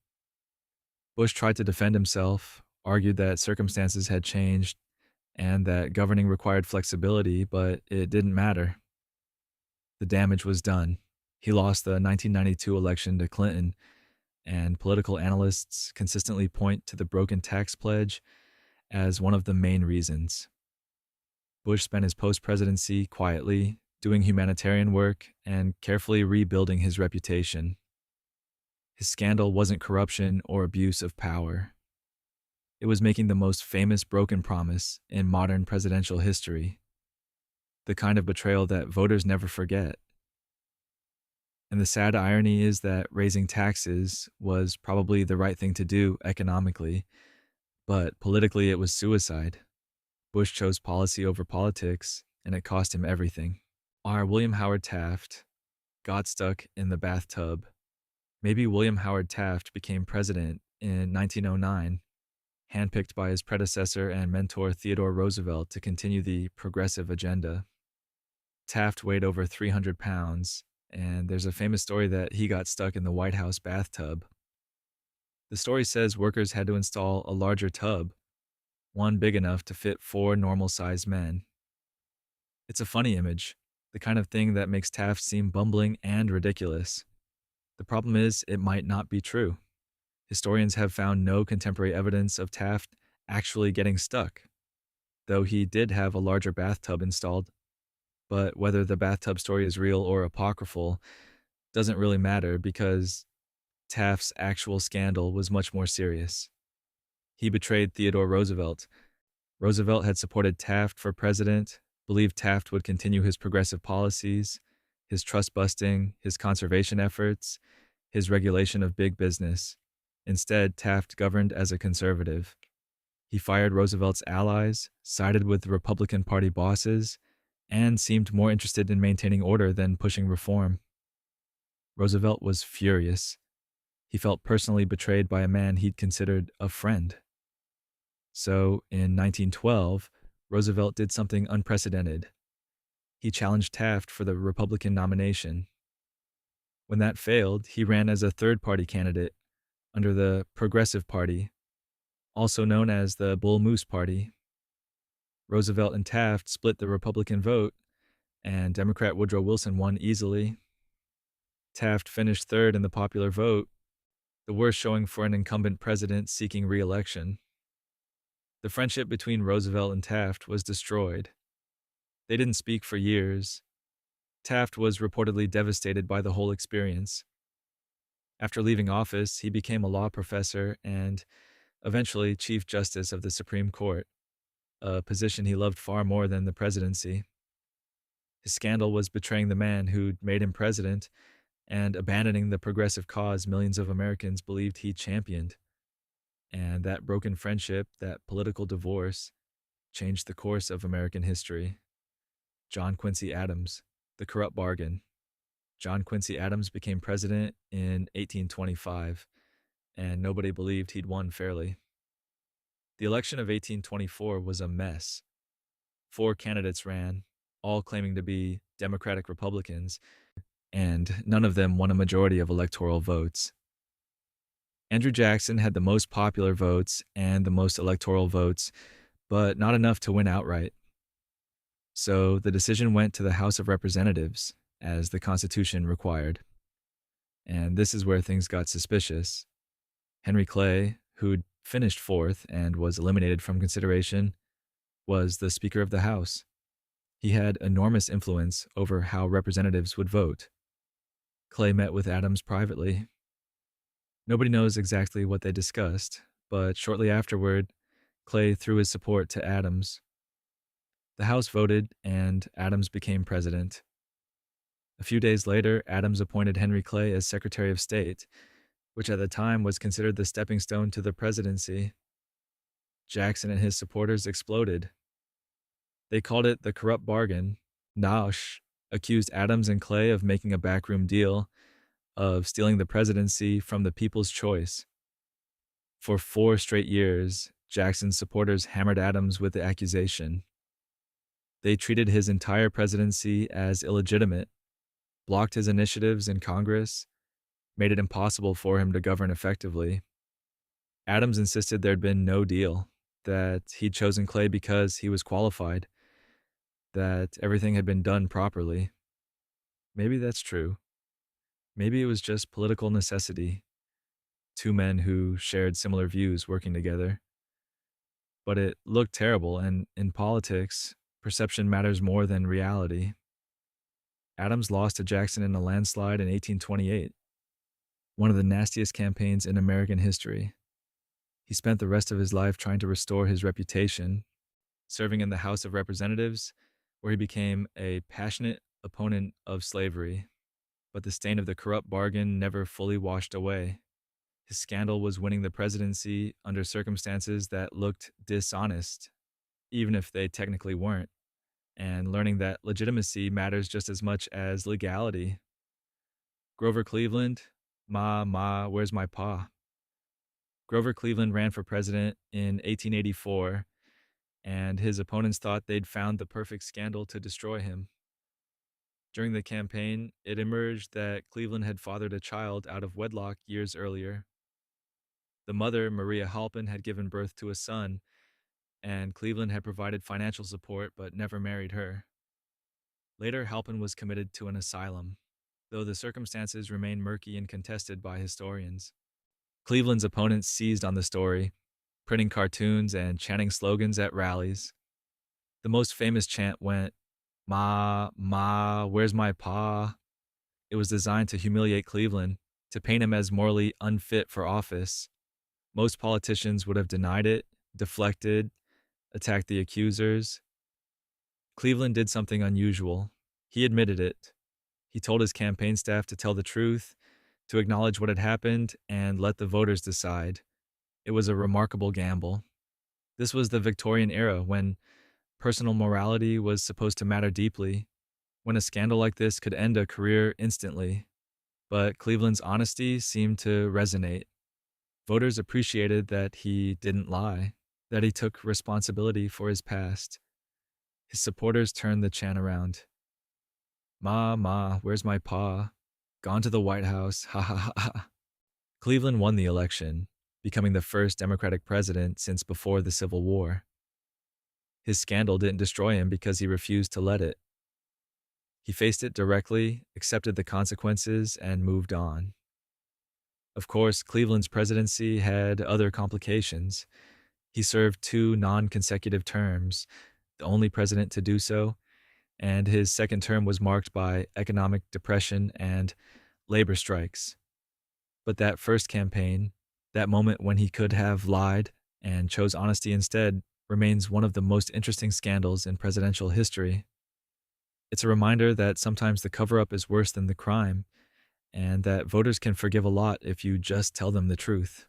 Bush tried to defend himself, argued that circumstances had changed and that governing required flexibility, but it didn't matter. The damage was done. He lost the 1992 election to Clinton, and political analysts consistently point to the broken tax pledge as one of the main reasons. Bush spent his post-presidency quietly, doing humanitarian work and carefully rebuilding his reputation. His scandal wasn't corruption or abuse of power. It was making the most famous broken promise in modern presidential history, the kind of betrayal that voters never forget. And the sad irony is that raising taxes was probably the right thing to do economically, but politically it was suicide. Bush chose policy over politics, and it cost him everything. Our William Howard Taft got stuck in the bathtub. Maybe William Howard Taft became president in 1909, handpicked by his predecessor and mentor Theodore Roosevelt to continue the progressive agenda. Taft weighed over 300 pounds, and there's a famous story that he got stuck in the White House bathtub. The story says workers had to install a larger tub, one big enough to fit 4 normal-sized men. It's a funny image, the kind of thing that makes Taft seem bumbling and ridiculous. The problem is, it might not be true. Historians have found no contemporary evidence of Taft actually getting stuck, though he did have a larger bathtub installed. But whether the bathtub story is real or apocryphal doesn't really matter because Taft's actual scandal was much more serious. He betrayed Theodore Roosevelt. Roosevelt had supported Taft for president, believed Taft would continue his progressive policies, his trust busting, his conservation efforts, his regulation of big business. Instead, Taft governed as a conservative. He fired Roosevelt's allies, sided with the Republican Party bosses, and seemed more interested in maintaining order than pushing reform. Roosevelt was furious. He felt personally betrayed by a man he'd considered a friend. So, in 1912, Roosevelt did something unprecedented. He challenged Taft for the Republican nomination. When that failed, he ran as a third-party candidate under the Progressive Party, also known as the Bull Moose Party. Roosevelt and Taft split the Republican vote, and Democrat Woodrow Wilson won easily. Taft finished third in the popular vote, the worst showing for an incumbent president seeking re-election. The friendship between Roosevelt and Taft was destroyed. They didn't speak for years. Taft was reportedly devastated by the whole experience. After leaving office, he became a law professor and eventually Chief Justice of the Supreme Court, a position he loved far more than the presidency. His scandal was betraying the man who'd made him president and abandoning the progressive cause millions of Americans believed he championed. And that broken friendship, that political divorce, changed the course of American history. John Quincy Adams, the corrupt bargain. John Quincy Adams became president in 1825, and nobody believed he'd won fairly. The election of 1824 was a mess. 4 candidates ran, all claiming to be Democratic Republicans, and none of them won a majority of electoral votes. Andrew Jackson had the most popular votes and the most electoral votes, but not enough to win outright. So the decision went to the House of Representatives, as the Constitution required. And this is where things got suspicious. Henry Clay, who'd finished 4th and was eliminated from consideration, was the Speaker of the House. He had enormous influence over how representatives would vote. Clay met with Adams privately. Nobody knows exactly what they discussed, but shortly afterward, Clay threw his support to Adams. The House voted, and Adams became president. A few days later, Adams appointed Henry Clay as Secretary of State, which at the time was considered the stepping stone to the presidency. Jackson and his supporters exploded. They called it the corrupt bargain. Nausch accused Adams and Clay of making a backroom deal, of stealing the presidency from the people's choice. For 4 straight years, Jackson's supporters hammered Adams with the accusation. They treated his entire presidency as illegitimate, blocked his initiatives in Congress, made it impossible for him to govern effectively. Adams insisted there'd been no deal, that he'd chosen Clay because he was qualified, that everything had been done properly. Maybe that's true. Maybe it was just political necessity, 2 men who shared similar views working together. But it looked terrible, and in politics, perception matters more than reality. Adams lost to Jackson in a landslide in 1828, one of the nastiest campaigns in American history. He spent the rest of his life trying to restore his reputation, serving in the House of Representatives, where he became a passionate opponent of slavery. But the stain of the corrupt bargain never fully washed away. His scandal was winning the presidency under circumstances that looked dishonest, even if they technically weren't, and learning that legitimacy matters just as much as legality. Grover Cleveland, where's my pa? Grover Cleveland ran for president in 1884, and his opponents thought they'd found the perfect scandal to destroy him. During the campaign, it emerged that Cleveland had fathered a child out of wedlock years earlier. The mother, Maria Halpin, had given birth to a son, and Cleveland had provided financial support but never married her. Later, Halpin was committed to an asylum, though the circumstances remain murky and contested by historians. Cleveland's opponents seized on the story, printing cartoons and chanting slogans at rallies. The most famous chant went, where's my pa? It was designed to humiliate Cleveland, to paint him as morally unfit for office. Most politicians would have denied it, deflected, attacked the accusers. Cleveland did something unusual. He admitted it. He told his campaign staff to tell the truth, to acknowledge what had happened, and let the voters decide. It was a remarkable gamble. This was the Victorian era, when personal morality was supposed to matter deeply, when a scandal like this could end a career instantly. But Cleveland's honesty seemed to resonate. Voters appreciated that he didn't lie, that he took responsibility for his past. His supporters turned the chant around. Where's my pa? Gone to the White House, ha ha ha ha. Cleveland won the election, becoming the first Democratic president since before the Civil War. His scandal didn't destroy him because he refused to let it. He faced it directly, accepted the consequences, and moved on. Of course, Cleveland's presidency had other complications. He served 2 non-consecutive terms, the only president to do so, and his second term was marked by economic depression and labor strikes. But that first campaign, that moment when he could have lied and chose honesty instead, remains one of the most interesting scandals in presidential history. It's a reminder that sometimes the cover up is worse than the crime, and that voters can forgive a lot if you just tell them the truth.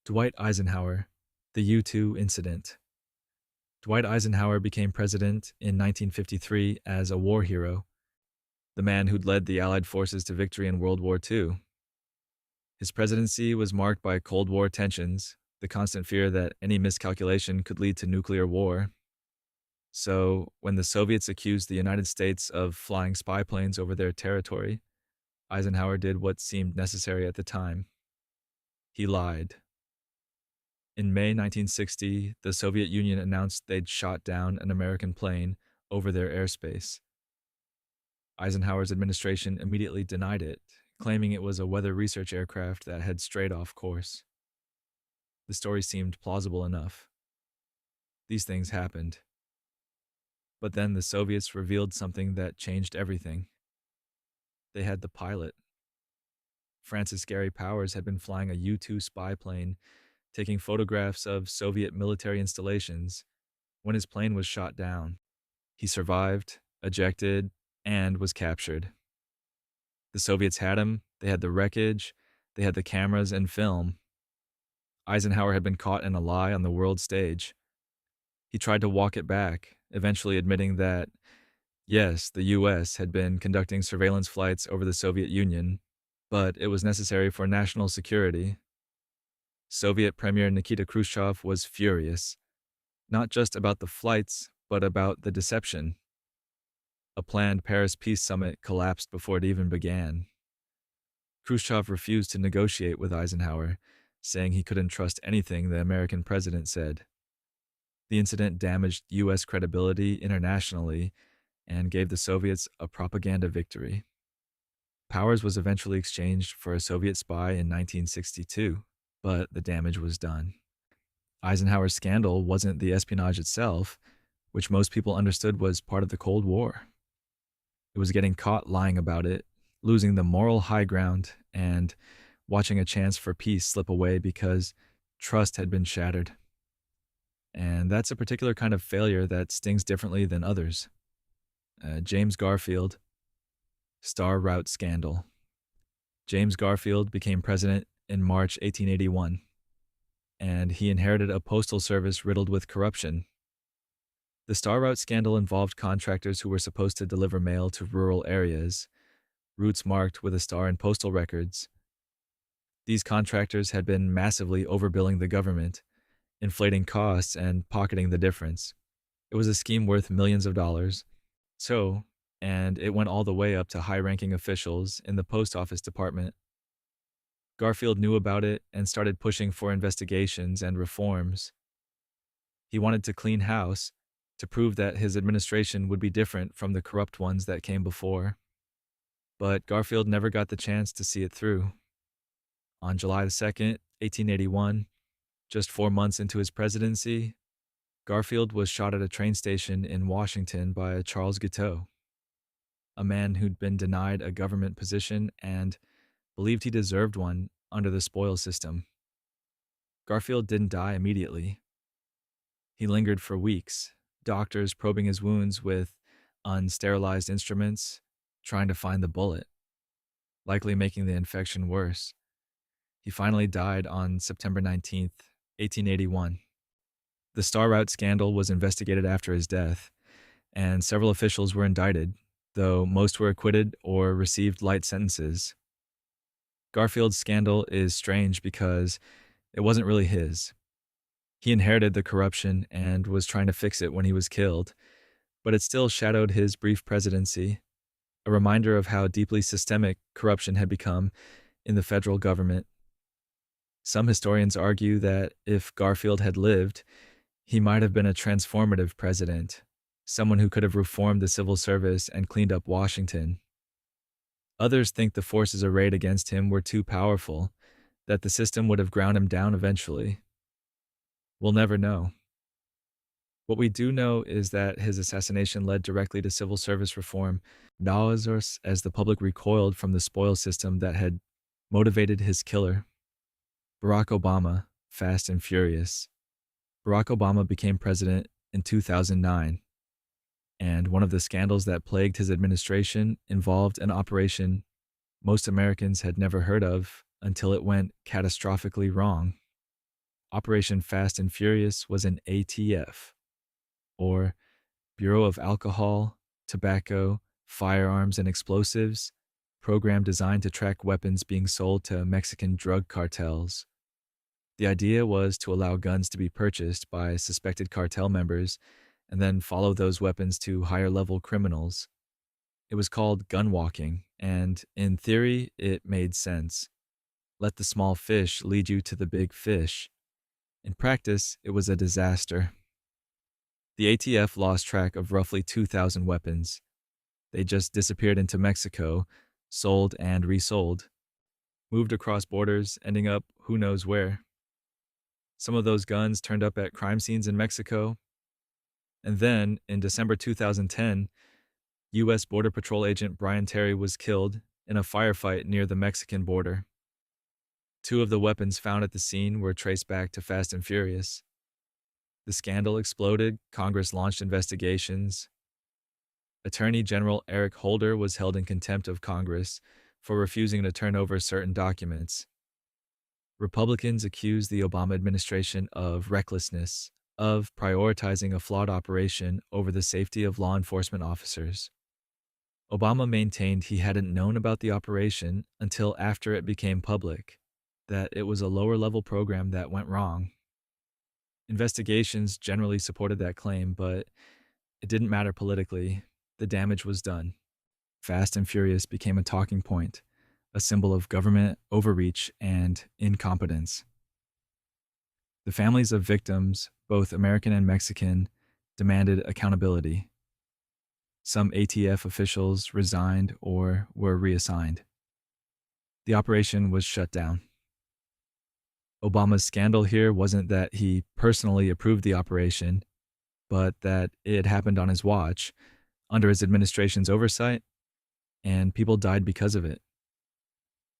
Dwight Eisenhower, the U 2 incident. Dwight Eisenhower became president in 1953 as a war hero, the man who'd led the Allied forces to victory in World War II. His presidency was marked by Cold War tensions, the constant fear that any miscalculation could lead to nuclear war. So, when the Soviets accused the United States of flying spy planes over their territory, Eisenhower did what seemed necessary at the time. He lied. In May 1960, the Soviet Union announced they'd shot down an American plane over their airspace. Eisenhower's administration immediately denied it, claiming it was a weather research aircraft that had strayed off course. The story seemed plausible enough. These things happened. But then the Soviets revealed something that changed everything. They had the pilot. Francis Gary Powers had been flying a U 2 spy plane, taking photographs of Soviet military installations when his plane was shot down. He survived, ejected, and was captured. The Soviets had him, they had the wreckage, they had the cameras and film. Eisenhower had been caught in a lie on the world stage. He tried to walk it back, eventually admitting that, yes, the US had been conducting surveillance flights over the Soviet Union, but it was necessary for national security. Soviet Premier Nikita Khrushchev was furious, not just about the flights, but about the deception. A planned Paris peace summit collapsed before it even began. Khrushchev refused to negotiate with Eisenhower, saying he couldn't trust anything the American president said. The incident damaged U.S. credibility internationally and gave the Soviets a propaganda victory. Powers was eventually exchanged for a Soviet spy in 1962, but the damage was done. Eisenhower's scandal wasn't the espionage itself, which most people understood was part of the Cold War. It was getting caught lying about it, losing the moral high ground, and watching a chance for peace slip away because trust had been shattered. And that's a particular kind of failure that stings differently than others. James Garfield, Star Route Scandal. James Garfield became president in March 1881, and he inherited a postal service riddled with corruption. The Star Route scandal involved contractors who were supposed to deliver mail to rural areas, routes marked with a star in postal records. These contractors had been massively overbilling the government, inflating costs and pocketing the difference. It was a scheme worth millions of dollars. And it went all the way up to high-ranking officials in the post office department. Garfield knew about it and started pushing for investigations and reforms. He wanted to clean house, to prove that his administration would be different from the corrupt ones that came before. But Garfield never got the chance to see it through. On July 2nd, 1881, just 4 months into his presidency, Garfield was shot at a train station in Washington by Charles Guiteau, a man who'd been denied a government position and believed he deserved one under the spoil system. Garfield didn't die immediately. He lingered for weeks, doctors probing his wounds with unsterilized instruments, trying to find the bullet, likely making the infection worse. He finally died on September 19th, 1881. The Star Route scandal was investigated after his death, and several officials were indicted, though most were acquitted or received light sentences. Garfield's scandal is strange because it wasn't really his. He inherited the corruption and was trying to fix it when he was killed, but it still shadowed his brief presidency, a reminder of how deeply systemic corruption had become in the federal government. Some historians argue that if Garfield had lived, he might have been a transformative president, someone who could have reformed the civil service and cleaned up Washington. Others think the forces arrayed against him were too powerful, that the system would have ground him down eventually. We'll never know. What we do know is that his assassination led directly to civil service reform, as the public recoiled from the spoil system that had motivated his killer. Barack Obama, fast and furious. Barack Obama became president in 2009. And one of the scandals that plagued his administration involved an operation most Americans had never heard of until it went catastrophically wrong. Operation Fast and Furious was an ATF, or Bureau of Alcohol, Tobacco, Firearms, and Explosives, program designed to track weapons being sold to Mexican drug cartels. The idea was to allow guns to be purchased by suspected cartel members and then follow those weapons to higher level criminals. It was called gun walking, and in theory, it made sense. Let the small fish lead you to the big fish. In practice, it was a disaster. The ATF lost track of roughly 2,000 weapons. They just disappeared into Mexico, sold and resold, moved across borders, ending up who knows where. Some of those guns turned up at crime scenes in Mexico. And then, in December 2010, U.S. Border Patrol agent Brian Terry was killed in a firefight near the Mexican border. Two of the weapons found at the scene were traced back to Fast and Furious. The scandal exploded, Congress launched investigations. Attorney General Eric Holder was held in contempt of Congress for refusing to turn over certain documents. Republicans accused the Obama administration of recklessness, of prioritizing a flawed operation over the safety of law enforcement officers. Obama maintained he hadn't known about the operation until after it became public, that it was a lower-level program that went wrong. Investigations generally supported that claim, but it didn't matter politically. The damage was done. Fast and Furious became a talking point, a symbol of government overreach and incompetence. The families of victims, both American and Mexican, demanded accountability. Some ATF officials resigned or were reassigned. The operation was shut down. Obama's scandal here wasn't that he personally approved the operation, but that it happened on his watch, under his administration's oversight, and people died because of it.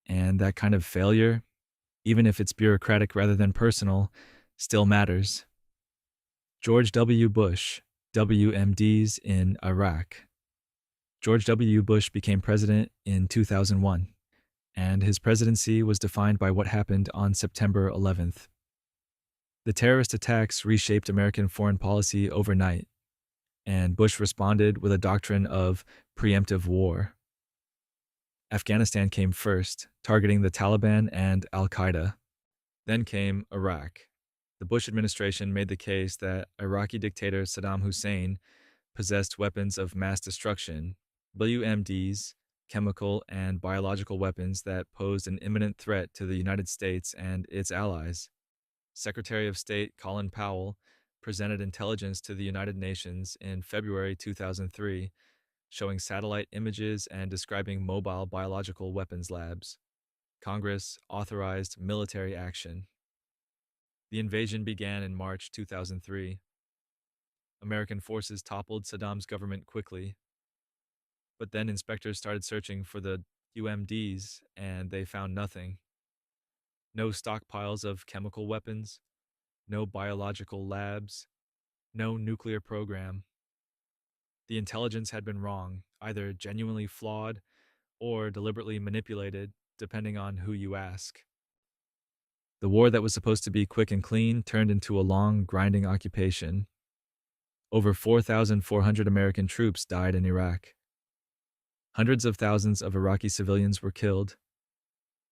And that kind of failure, even if it's bureaucratic rather than personal, still matters. George W. Bush, WMDs in Iraq. George W. Bush became president in 2001, and his presidency was defined by what happened on September 11th. The terrorist attacks reshaped American foreign policy overnight, and Bush responded with a doctrine of preemptive war. Afghanistan came first, targeting the Taliban and al-Qaeda. Then came Iraq. The Bush administration made the case that Iraqi dictator Saddam Hussein possessed weapons of mass destruction, WMDs, chemical and biological weapons that posed an imminent threat to the United States and its allies. Secretary of State Colin Powell presented intelligence to the United Nations in February 2003, showing satellite images and describing mobile biological weapons labs. Congress authorized military action. The invasion began in March 2003. American forces toppled Saddam's government quickly. But then inspectors started searching for the UMDs, and they found nothing. No stockpiles of chemical weapons, no biological labs, no nuclear program. The intelligence had been wrong, either genuinely flawed or deliberately manipulated, depending on who you ask. The war that was supposed to be quick and clean turned into a long, grinding occupation. Over 4,400 American troops died in Iraq. Hundreds of thousands of Iraqi civilians were killed.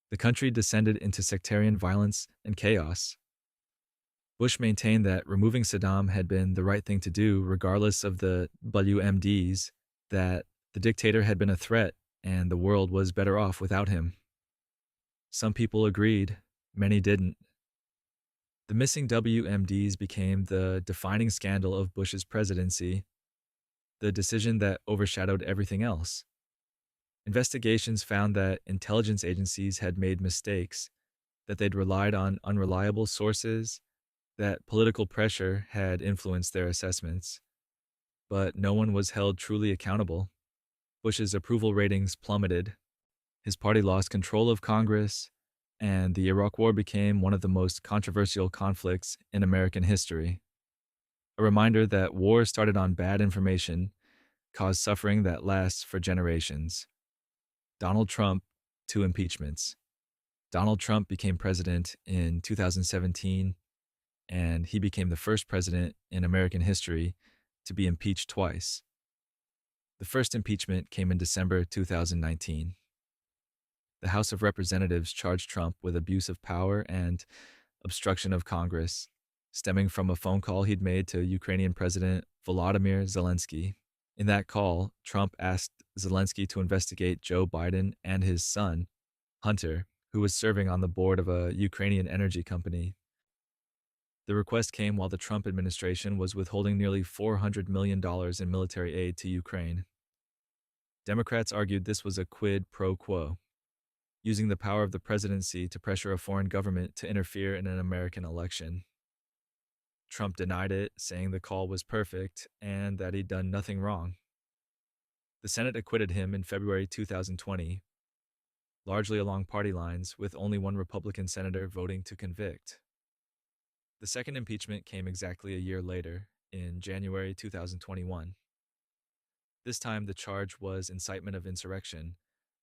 The country descended into sectarian violence and chaos. Bush maintained that removing Saddam had been the right thing to do regardless of the WMDs, that the dictator had been a threat and the world was better off without him. Some people agreed, many didn't. The missing WMDs became the defining scandal of Bush's presidency, the decision that overshadowed everything else. Investigations found that intelligence agencies had made mistakes, that they'd relied on unreliable sources, that political pressure had influenced their assessments. But no one was held truly accountable. Bush's approval ratings plummeted. His party lost control of Congress, and the Iraq War became one of the most controversial conflicts in American history. A reminder that war started on bad information, caused suffering that lasts for generations. Donald Trump, 2 impeachments. Donald Trump became president in 2017, and he became the first president in American history to be impeached twice. The first impeachment came in December 2019. The House of Representatives charged Trump with abuse of power and obstruction of Congress, stemming from a phone call he'd made to Ukrainian President Volodymyr Zelensky. In that call, Trump asked Zelensky to investigate Joe Biden and his son, Hunter, who was serving on the board of a Ukrainian energy company. The request came while the Trump administration was withholding nearly $400 million in military aid to Ukraine. Democrats argued this was a quid pro quo, using the power of the presidency to pressure a foreign government to interfere in an American election. Trump denied it, saying the call was perfect and that he'd done nothing wrong. The Senate acquitted him in February 2020, largely along party lines, with only one Republican senator voting to convict. The second impeachment came exactly a year later, in January 2021. This time, the charge was incitement of insurrection,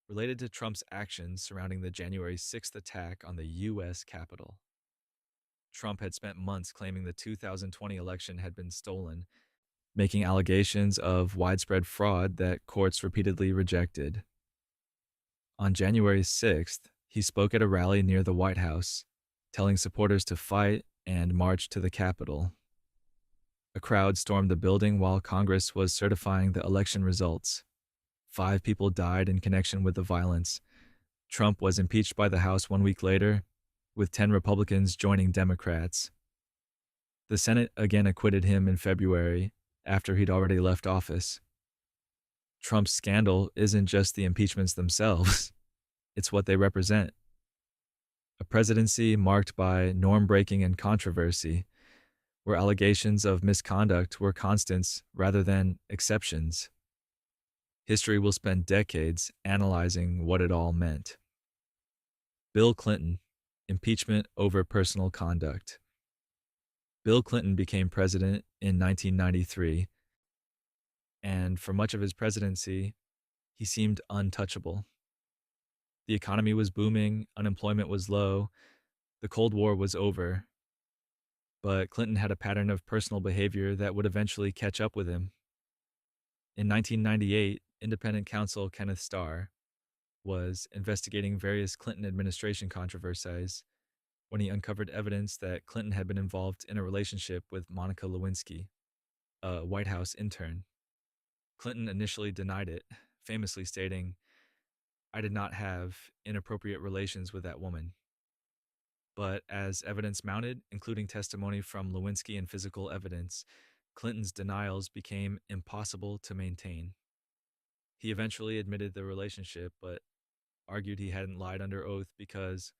related to Trump's actions surrounding the January 6th attack on the U.S. Capitol. Trump had spent months claiming the 2020 election had been stolen, making allegations of widespread fraud that courts repeatedly rejected. On January 6th, he spoke at a rally near the White House, telling supporters to fight and march to the Capitol. A crowd stormed the building while Congress was certifying the election results. 5 people died in connection with the violence. Trump was impeached by the House 1 week later, with 10 Republicans joining Democrats. The Senate again acquitted him in February, after he'd already left office. Trump's scandal isn't just the impeachments themselves, it's what they represent. A presidency marked by norm-breaking and controversy, where allegations of misconduct were constants rather than exceptions. History will spend decades analyzing what it all meant. Bill Clinton, impeachment over personal conduct. Bill Clinton became president in 1993, and for much of his presidency, he seemed untouchable. The economy was booming, unemployment was low, the Cold War was over. But Clinton had a pattern of personal behavior that would eventually catch up with him. In 1998, independent counsel Kenneth Starr was investigating various Clinton administration controversies when he uncovered evidence that Clinton had been involved in a relationship with Monica Lewinsky, a White House intern. Clinton initially denied it, famously stating, "I did not have inappropriate relations with that woman." But as evidence mounted, including testimony from Lewinsky and physical evidence, Clinton's denials became impossible to maintain. He eventually admitted the relationship, but argued he hadn't lied under oath because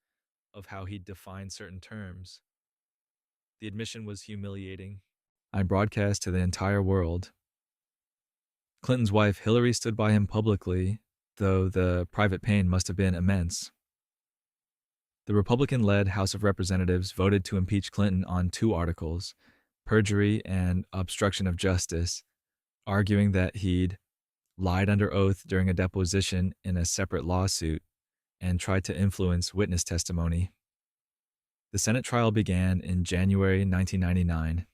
of how he defined certain terms. The admission was humiliating. I broadcast to the entire world. Clinton's wife Hillary stood by him publicly, though the private pain must have been immense. The Republican-led House of Representatives voted to impeach Clinton on 2 articles, perjury and obstruction of justice, arguing that he'd lied under oath during a deposition in a separate lawsuit and tried to influence witness testimony. The Senate trial began in January 1999.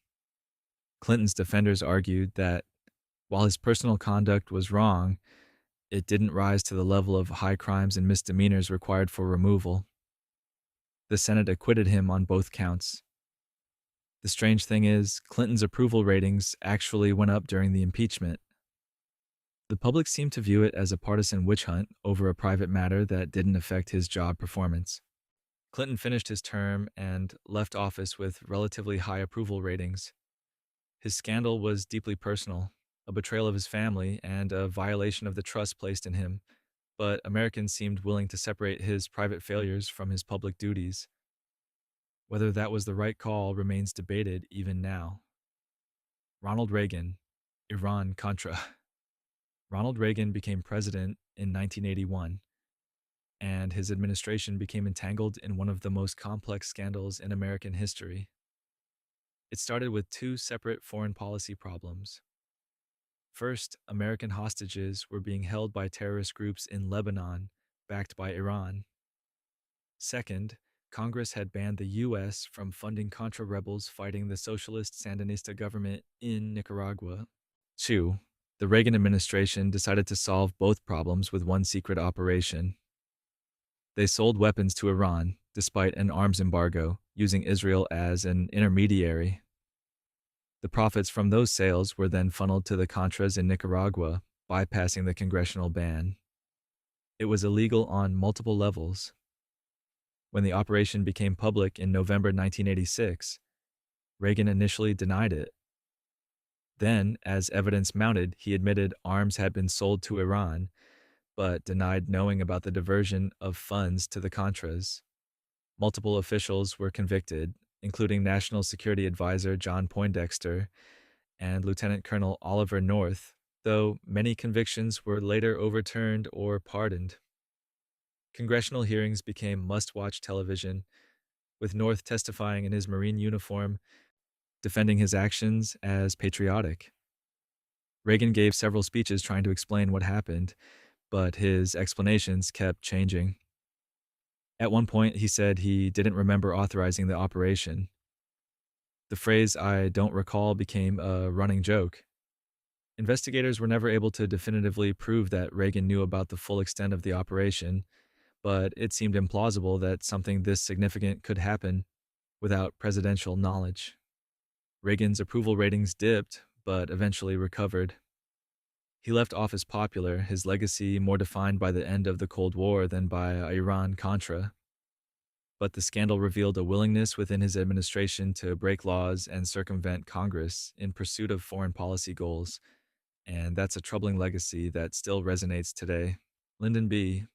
Clinton's defenders argued that while his personal conduct was wrong, it didn't rise to the level of high crimes and misdemeanors required for removal. The Senate acquitted him on both counts. The strange thing is, Clinton's approval ratings actually went up during the impeachment. The public seemed to view it as a partisan witch hunt over a private matter that didn't affect his job performance. Clinton finished his term and left office with relatively high approval ratings. His scandal was deeply personal, a betrayal of his family and a violation of the trust placed in him, but Americans seemed willing to separate his private failures from his public duties. Whether that was the right call remains debated even now. Ronald Reagan, Iran-Contra. Ronald Reagan became president in 1981, and his administration became entangled in one of the most complex scandals in American history. It started with 2 separate foreign policy problems. First, American hostages were being held by terrorist groups in Lebanon, backed by Iran. Second, Congress had banned the U.S. from funding Contra rebels fighting the socialist Sandinista government in Nicaragua. Two, the Reagan administration decided to solve both problems with one secret operation. They sold weapons to Iran, despite an arms embargo, using Israel as an intermediary. The profits from those sales were then funneled to the Contras in Nicaragua, bypassing the congressional ban. It was illegal on multiple levels. When the operation became public in November 1986, Reagan initially denied it. Then, as evidence mounted, he admitted arms had been sold to Iran, but denied knowing about the diversion of funds to the Contras. Multiple officials were convicted, including National Security Advisor John Poindexter and Lieutenant Colonel Oliver North, though many convictions were later overturned or pardoned. Congressional hearings became must-watch television, with North testifying in his Marine uniform, defending his actions as patriotic. Reagan gave several speeches trying to explain what happened, but his explanations kept changing. At one point, he said he didn't remember authorizing the operation. The phrase "I don't recall" became a running joke. Investigators were never able to definitively prove that Reagan knew about the full extent of the operation, but it seemed implausible that something this significant could happen without presidential knowledge. Reagan's approval ratings dipped, but eventually recovered. He left office popular, his legacy more defined by the end of the Cold War than by Iran-Contra. But the scandal revealed a willingness within his administration to break laws and circumvent Congress in pursuit of foreign policy goals, and that's a troubling legacy that still resonates today. Lyndon B.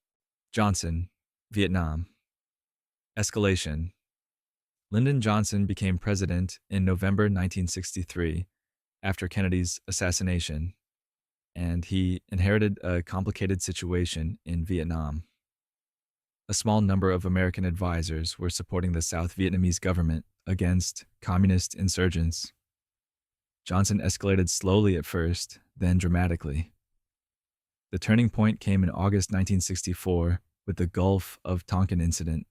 Johnson, Vietnam. Escalation. Lyndon Johnson became president in November 1963 after Kennedy's assassination, and he inherited a complicated situation in Vietnam. A small number of American advisors were supporting the South Vietnamese government against communist insurgents. Johnson escalated slowly at first, then dramatically. The turning point came in August 1964 with the Gulf of Tonkin incident.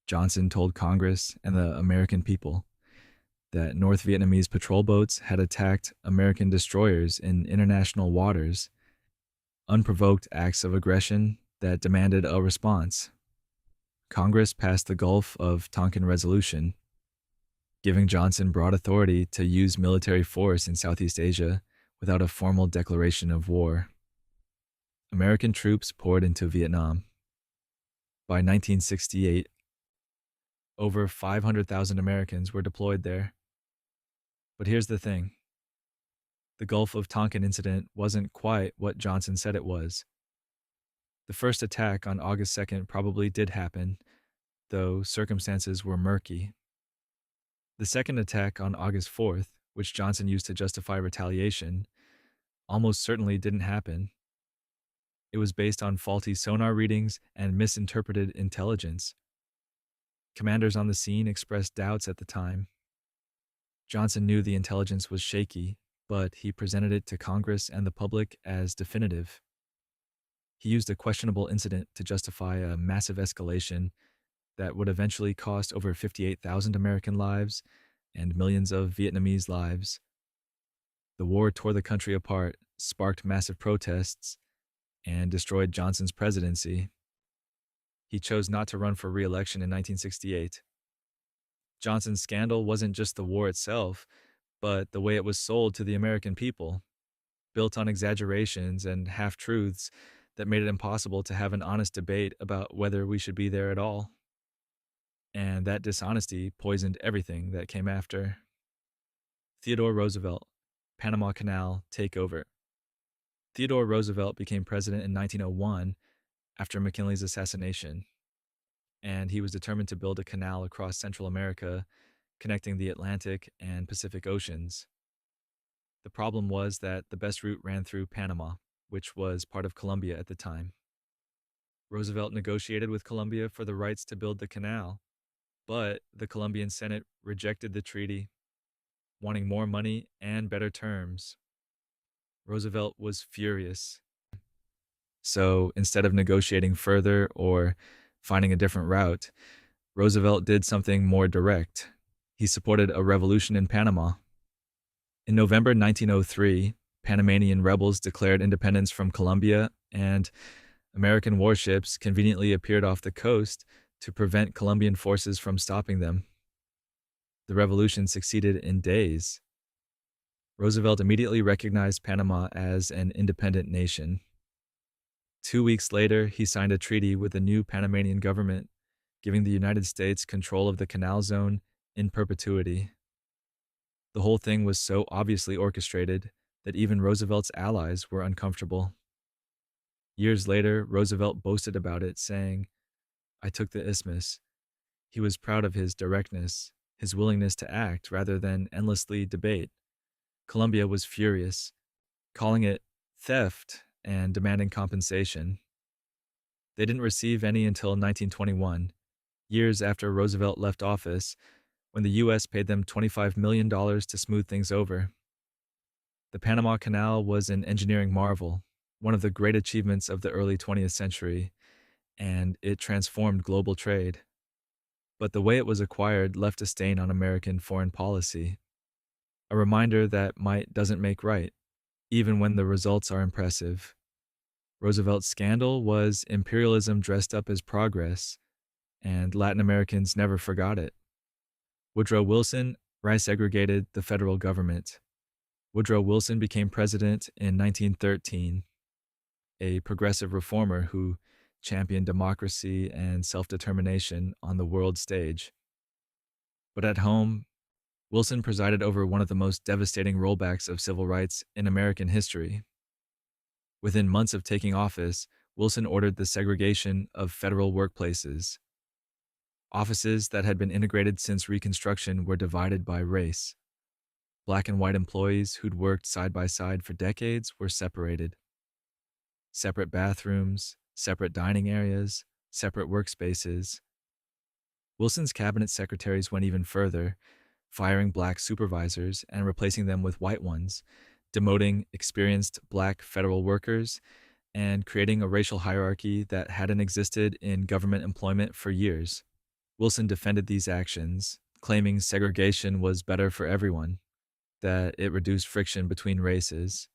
Johnson told Congress and the American people that North Vietnamese patrol boats had attacked American destroyers in international waters, unprovoked acts of aggression that demanded a response. Congress passed the Gulf of Tonkin Resolution, giving Johnson broad authority to use military force in Southeast Asia without a formal declaration of war. American troops poured into Vietnam. By 1968, over 500,000 Americans were deployed there. But here's the thing. The Gulf of Tonkin incident wasn't quite what Johnson said it was. The first attack on August 2nd probably did happen, though circumstances were murky. The second attack on August 4th, which Johnson used to justify retaliation, almost certainly didn't happen. It was based on faulty sonar readings and misinterpreted intelligence. Commanders on the scene expressed doubts at the time. Johnson knew the intelligence was shaky, but he presented it to Congress and the public as definitive. He used a questionable incident to justify a massive escalation that would eventually cost over 58,000 American lives and millions of Vietnamese lives. The war tore the country apart, sparked massive protests, and destroyed Johnson's presidency. He chose not to run for re-election in 1968. Johnson's scandal wasn't just the war itself, but the way it was sold to the American people, built on exaggerations and half-truths that made it impossible to have an honest debate about whether we should be there at all. And that dishonesty poisoned everything that came after. Theodore Roosevelt, Panama Canal takeover. Theodore Roosevelt became president in 1901 after McKinley's assassination, and he was determined to build a canal across Central America, connecting the Atlantic and Pacific Oceans. The problem was that the best route ran through Panama, which was part of Colombia at the time. Roosevelt negotiated with Colombia for the rights to build the canal, but the Colombian Senate rejected the treaty, wanting more money and better terms. Roosevelt was furious. So instead of negotiating further or finding a different route, Roosevelt did something more direct. He supported a revolution in Panama. In November 1903, Panamanian rebels declared independence from Colombia, and American warships conveniently appeared off the coast to prevent Colombian forces from stopping them. The revolution succeeded in days. Roosevelt immediately recognized Panama as an independent nation. 2 weeks later, he signed a treaty with the new Panamanian government, giving the United States control of the Canal Zone in perpetuity. The whole thing was so obviously orchestrated that even Roosevelt's allies were uncomfortable. Years later, Roosevelt boasted about it, saying, "I took the isthmus." He was proud of his directness, his willingness to act rather than endlessly debate. Colombia was furious, calling it theft and demanding compensation. They didn't receive any until 1921, years after Roosevelt left office, when the U.S. paid them $25 million to smooth things over. The Panama Canal was an engineering marvel, one of the great achievements of the early 20th century, and it transformed global trade. But the way it was acquired left a stain on American foreign policy, a reminder that might doesn't make right, even when the results are impressive. Roosevelt's scandal was imperialism dressed up as progress, and Latin Americans never forgot it. Woodrow Wilson rice-segregated the federal government. Woodrow Wilson became president in 1913, a progressive reformer who championed democracy and self-determination on the world stage. But at home, Wilson presided over one of the most devastating rollbacks of civil rights in American history. Within months of taking office, Wilson ordered the segregation of federal workplaces. Offices that had been integrated since Reconstruction were divided by race. Black and white employees who'd worked side by side for decades were separated. Separate bathrooms, separate dining areas, separate workspaces. Wilson's cabinet secretaries went even further, firing black supervisors and replacing them with white ones, demoting experienced black federal workers, and creating a racial hierarchy that hadn't existed in government employment for years. Wilson defended these actions, claiming segregation was better for everyone, that it reduced friction between races.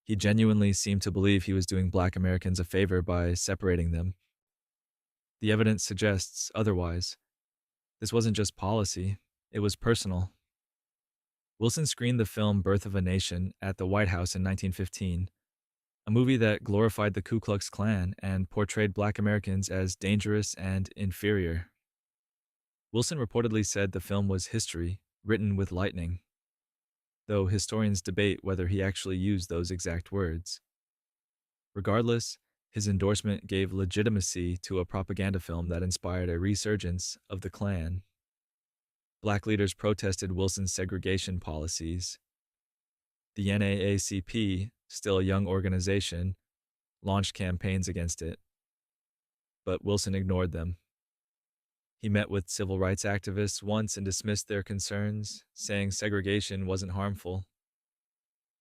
He genuinely seemed to believe he was doing black Americans a favor by separating them. The evidence suggests otherwise. This wasn't just policy, it was personal. Wilson screened the film Birth of a Nation at the White House in 1915, a movie that glorified the Ku Klux Klan and portrayed black Americans as dangerous and inferior. Wilson reportedly said the film was history, written with lightning, though historians debate whether he actually used those exact words. Regardless, his endorsement gave legitimacy to a propaganda film that inspired a resurgence of the Klan. Black leaders protested Wilson's segregation policies. The NAACP, still a young organization, launched campaigns against it. But Wilson ignored them. He met with civil rights activists once and dismissed their concerns, saying segregation wasn't harmful.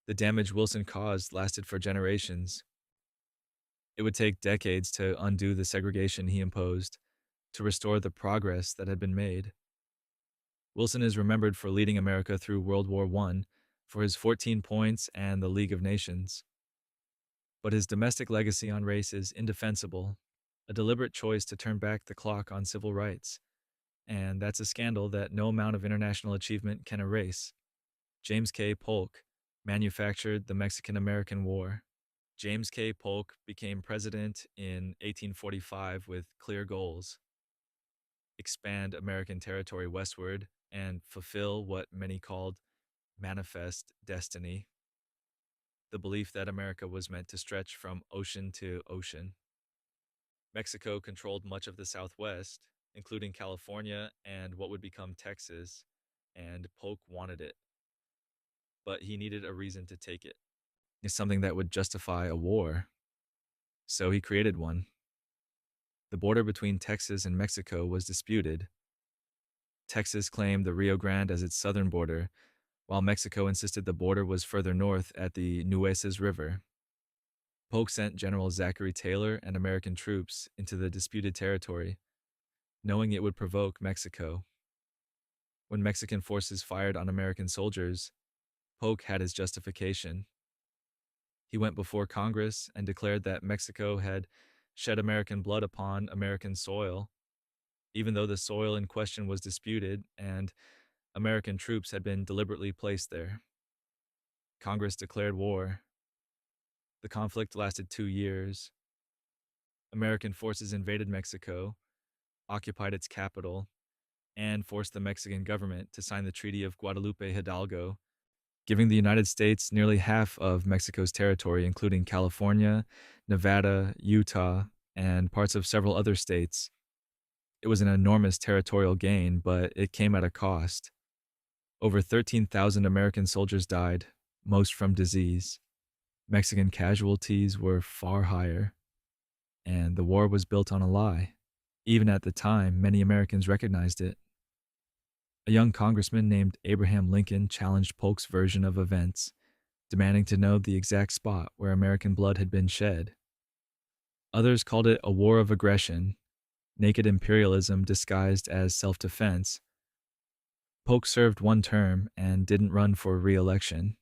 The damage Wilson caused lasted for generations. It would take decades to undo the segregation he imposed, to restore the progress that had been made. Wilson is remembered for leading America through World War I, for his 14 points and the League of Nations. But his domestic legacy on race is indefensible, a deliberate choice to turn back the clock on civil rights. And that's a scandal that no amount of international achievement can erase. James K. Polk manufactured the Mexican-American War. James K. Polk became president in 1845 with clear goals: expand American territory westward and fulfill what many called manifest destiny, the belief that America was meant to stretch from ocean to ocean. Mexico controlled much of the Southwest, including California and what would become Texas, and Polk wanted it. But he needed a reason to take it. It's something that would justify a war. So he created one. The border between Texas and Mexico was disputed. Texas claimed the Rio Grande as its southern border, while Mexico insisted the border was further north at the Nueces River. Polk sent General Zachary Taylor and American troops into the disputed territory, knowing it would provoke Mexico. When Mexican forces fired on American soldiers, Polk had his justification. He went before Congress and declared that Mexico had shed American blood upon American soil, even though the soil in question was disputed and American troops had been deliberately placed there. Congress declared war. The conflict lasted 2 years. American forces invaded Mexico, occupied its capital, and forced the Mexican government to sign the Treaty of Guadalupe Hidalgo, giving the United States nearly half of Mexico's territory, including California, Nevada, Utah, and parts of several other states. It was an enormous territorial gain, but it came at a cost. Over 13,000 American soldiers died, most from disease. Mexican casualties were far higher, and the war was built on a lie. Even at the time, many Americans recognized it. A young congressman named Abraham Lincoln challenged Polk's version of events, demanding to know the exact spot where American blood had been shed. Others called it a war of aggression, naked imperialism disguised as self-defense. Polk served one term and didn't run for re-election.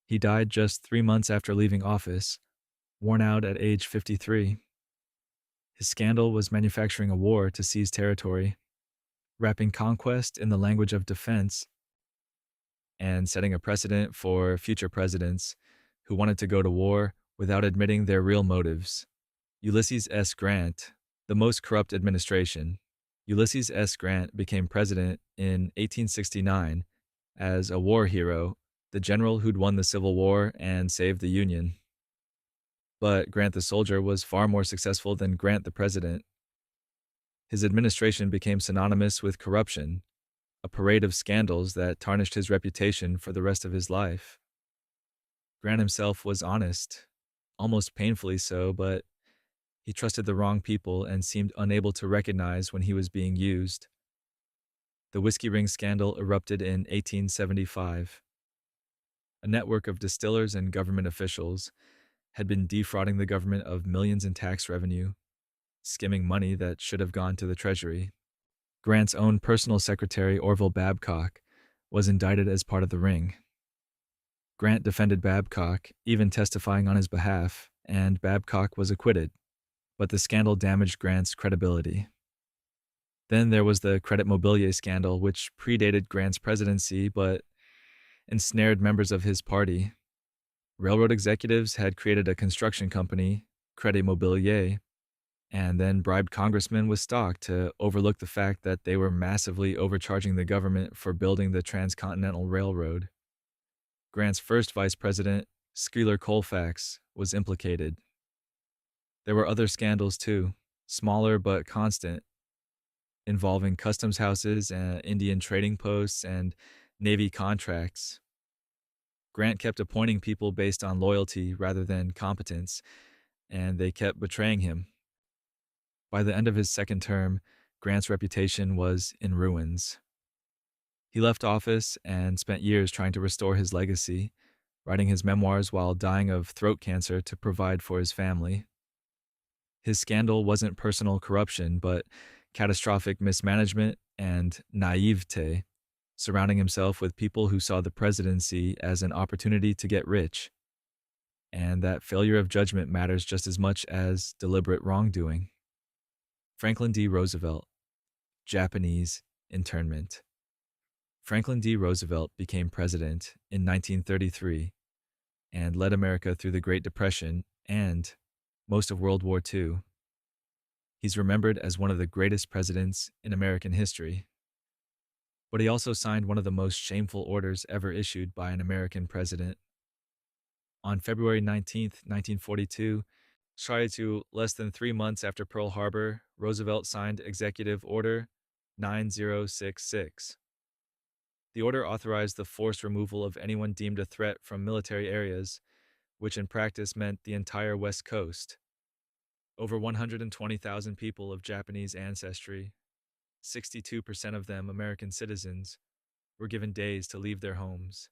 He died just 3 months after leaving office, worn out at age 53. His scandal was manufacturing a war to seize territory, wrapping conquest in the language of defense, and setting a precedent for future presidents who wanted to go to war without admitting their real motives. Ulysses S. Grant, the most corrupt administration. Ulysses S. Grant became president in 1869 as a war hero, the general who'd won the Civil War and saved the Union. But Grant the soldier was far more successful than Grant the president. His administration became synonymous with corruption, a parade of scandals that tarnished his reputation for the rest of his life. Grant himself was honest, almost painfully so, but he trusted the wrong people and seemed unable to recognize when he was being used. The whiskey ring scandal erupted in 1875. A network of distillers and government officials had been defrauding the government of millions in tax revenue, skimming money that should have gone to the Treasury. Grant's own personal secretary, Orville Babcock, was indicted as part of the ring. Grant defended Babcock, even testifying on his behalf, and Babcock was acquitted, but the scandal damaged Grant's credibility. Then there was the Credit Mobilier scandal, which predated Grant's presidency but ensnared members of his party. Railroad executives had created a construction company, Credit Mobilier, and then bribed congressmen with stock to overlook the fact that they were massively overcharging the government for building the Transcontinental Railroad. Grant's first vice president, Schuyler Colfax, was implicated. There were other scandals too, smaller but constant, involving customs houses and Indian trading posts and Navy contracts. Grant kept appointing people based on loyalty rather than competence, and they kept betraying him. By the end of his second term, Grant's reputation was in ruins. He left office and spent years trying to restore his legacy, writing his memoirs while dying of throat cancer to provide for his family. His scandal wasn't personal corruption, but catastrophic mismanagement and naivete, surrounding himself with people who saw the presidency as an opportunity to get rich. And that failure of judgment matters just as much as deliberate wrongdoing. Franklin D. Roosevelt, Japanese internment. Franklin D. Roosevelt became president in 1933 and led America through the Great Depression and most of World War II. He's remembered as one of the greatest presidents in American history. But he also signed one of the most shameful orders ever issued by an American president. On February 19, 1942, prior to less than 3 months after Pearl Harbor, Roosevelt signed Executive Order 9066. The order authorized the forced removal of anyone deemed a threat from military areas, which in practice meant the entire West Coast. Over 120,000 people of Japanese ancestry, 62% of them American citizens, were given days to leave their homes.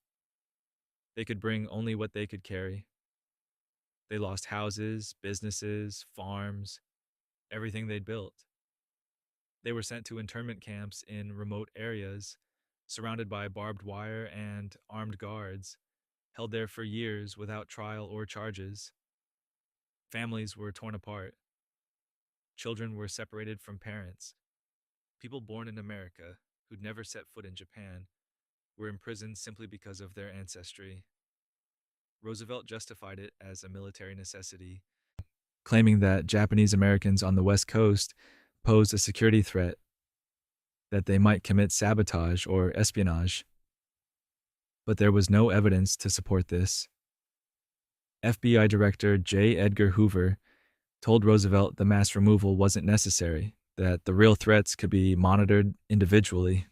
They could bring only what they could carry. They lost houses, businesses, farms, everything they'd built. They were sent to internment camps in remote areas, surrounded by barbed wire and armed guards, held there for years without trial or charges. Families were torn apart. Children were separated from parents. People born in America, who'd never set foot in Japan, were imprisoned simply because of their ancestry. Roosevelt justified it as a military necessity, claiming that Japanese Americans on the West Coast posed a security threat, that they might commit sabotage or espionage. But there was no evidence to support this. FBI Director J. Edgar Hoover told Roosevelt the mass removal wasn't necessary, that the real threats could be monitored individually.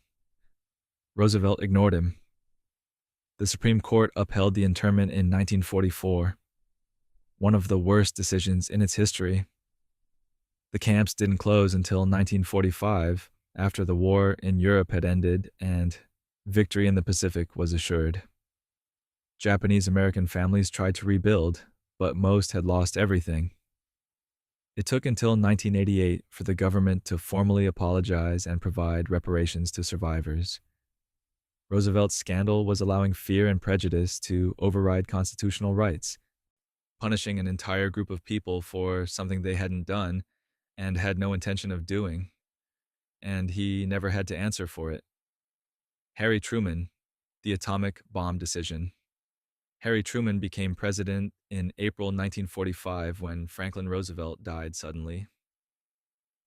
Roosevelt ignored him. The Supreme Court upheld the internment in 1944, one of the worst decisions in its history. The camps didn't close until 1945, after the war in Europe had ended and victory in the Pacific was assured. Japanese American families tried to rebuild, but most had lost everything. It took until 1988 for the government to formally apologize and provide reparations to survivors. Roosevelt's scandal was allowing fear and prejudice to override constitutional rights, punishing an entire group of people for something they hadn't done and had no intention of doing, and he never had to answer for it. Harry Truman, the atomic bomb decision. Harry Truman became president in April 1945 when Franklin Roosevelt died suddenly.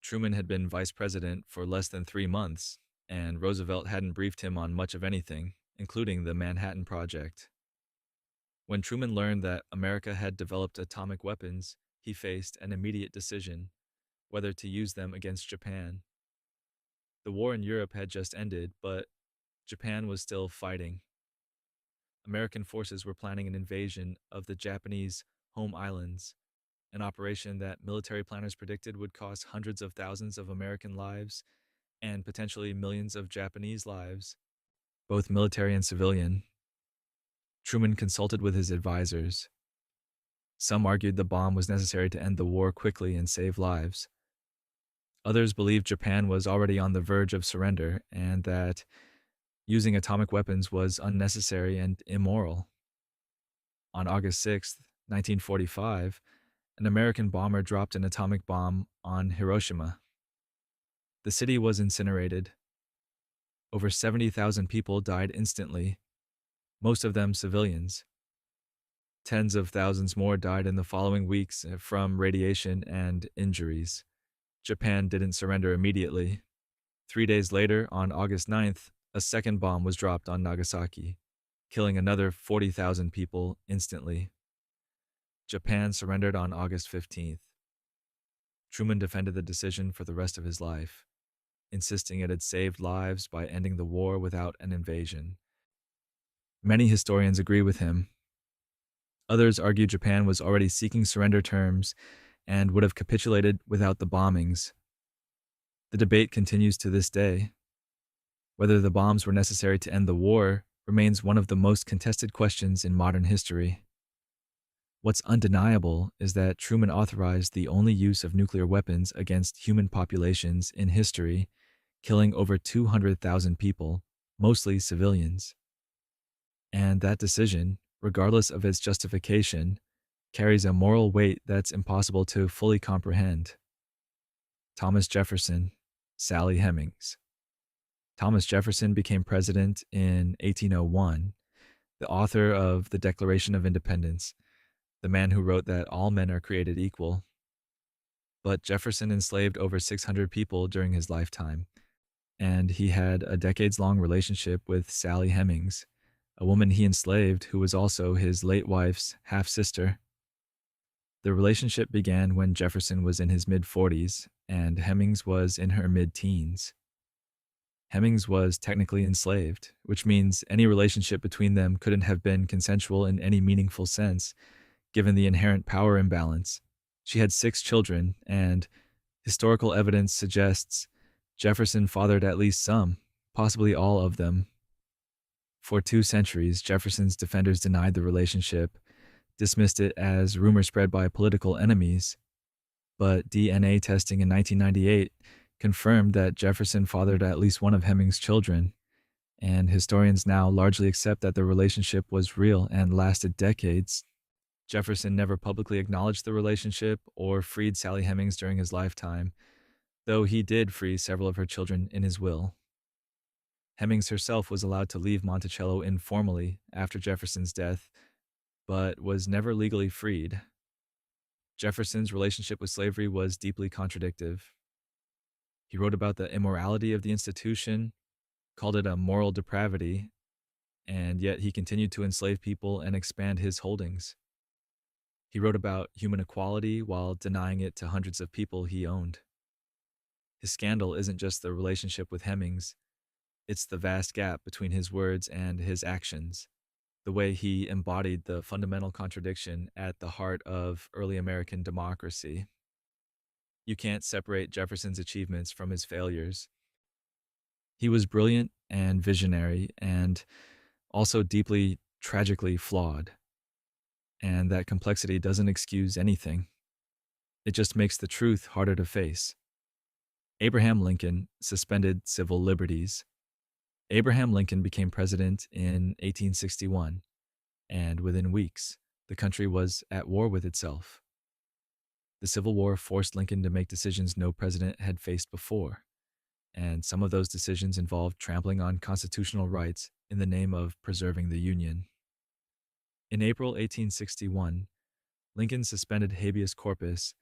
Truman had been vice president for less than 3 months, and Roosevelt hadn't briefed him on much of anything, including the Manhattan Project. When Truman learned that America had developed atomic weapons, he faced an immediate decision whether to use them against Japan. The war in Europe had just ended, but Japan was still fighting. American forces were planning an invasion of the Japanese home islands, an operation that military planners predicted would cost hundreds of thousands of American lives and potentially millions of Japanese lives, both military and civilian. Truman consulted with his advisors. Some argued the bomb was necessary to end the war quickly and save lives. Others believed Japan was already on the verge of surrender and that using atomic weapons was unnecessary and immoral. On August 6, 1945, an American bomber dropped an atomic bomb on Hiroshima. The city was incinerated. Over 70,000 people died instantly, most of them civilians. Tens of thousands more died in the following weeks from radiation and injuries. Japan didn't surrender immediately. 3 days later, on August 9th, a second bomb was dropped on Nagasaki, killing another 40,000 people instantly. Japan surrendered on August 15th. Truman defended the decision for the rest of his life, insisting it had saved lives by ending the war without an invasion. Many historians agree with him. Others argue Japan was already seeking surrender terms and would have capitulated without the bombings. The debate continues to this day. Whether the bombs were necessary to end the war remains one of the most contested questions in modern history. What's undeniable is that Truman authorized the only use of nuclear weapons against human populations in history, killing over 200,000 people, mostly civilians. And that decision, regardless of its justification, carries a moral weight that's impossible to fully comprehend. Thomas Jefferson, Sally Hemings. Thomas Jefferson became president in 1801, the author of the Declaration of Independence, the man who wrote that all men are created equal. But Jefferson enslaved over 600 people during his lifetime, and he had a decades-long relationship with Sally Hemings, a woman he enslaved who was also his late wife's half-sister. The relationship began when Jefferson was in his mid-40s and Hemings was in her mid-teens. Hemings was technically enslaved, which means any relationship between them couldn't have been consensual in any meaningful sense, given the inherent power imbalance. She had 6 children, and historical evidence suggests Jefferson fathered at least some, possibly all of them. For 2 centuries, Jefferson's defenders denied the relationship, dismissed it as rumor spread by political enemies, but DNA testing in 1998 confirmed that Jefferson fathered at least one of Heming's children, and historians now largely accept that the relationship was real and lasted decades. Jefferson never publicly acknowledged the relationship or freed Sally Hemings during his lifetime, though he did free several of her children in his will. Hemings herself was allowed to leave Monticello informally after Jefferson's death, but was never legally freed. Jefferson's relationship with slavery was deeply contradictory. He wrote about the immorality of the institution, called it a moral depravity, and yet he continued to enslave people and expand his holdings. He wrote about human equality while denying it to hundreds of people he owned. His scandal isn't just the relationship with Hemings, it's the vast gap between his words and his actions, the way he embodied the fundamental contradiction at the heart of early American democracy. You can't separate Jefferson's achievements from his failures. He was brilliant and visionary and also deeply, tragically flawed. And that complexity doesn't excuse anything. It just makes the truth harder to face. Abraham Lincoln suspended civil liberties. Abraham Lincoln became president in 1861, and within weeks, the country was at war with itself. The Civil War forced Lincoln to make decisions no president had faced before, and some of those decisions involved trampling on constitutional rights in the name of preserving the Union. In April 1861, Lincoln suspended habeas corpus,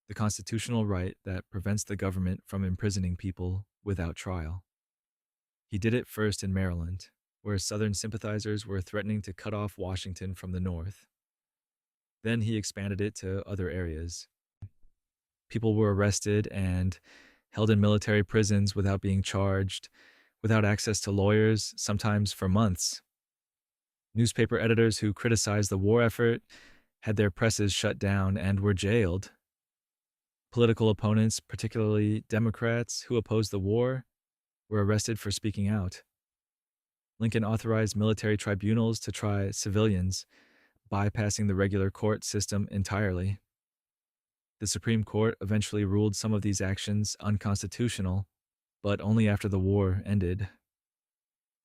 the constitutional right that prevents the government from imprisoning people without trial. He did it first in Maryland, where Southern sympathizers were threatening to cut off Washington from the North. Then he expanded it to other areas. People were arrested and held in military prisons without being charged, without access to lawyers, sometimes for months. Newspaper editors who criticized the war effort had their presses shut down and were jailed. Political opponents, particularly Democrats who opposed the war, were arrested for speaking out. Lincoln authorized military tribunals to try civilians, bypassing the regular court system entirely. The Supreme Court eventually ruled some of these actions unconstitutional, but only after the war ended.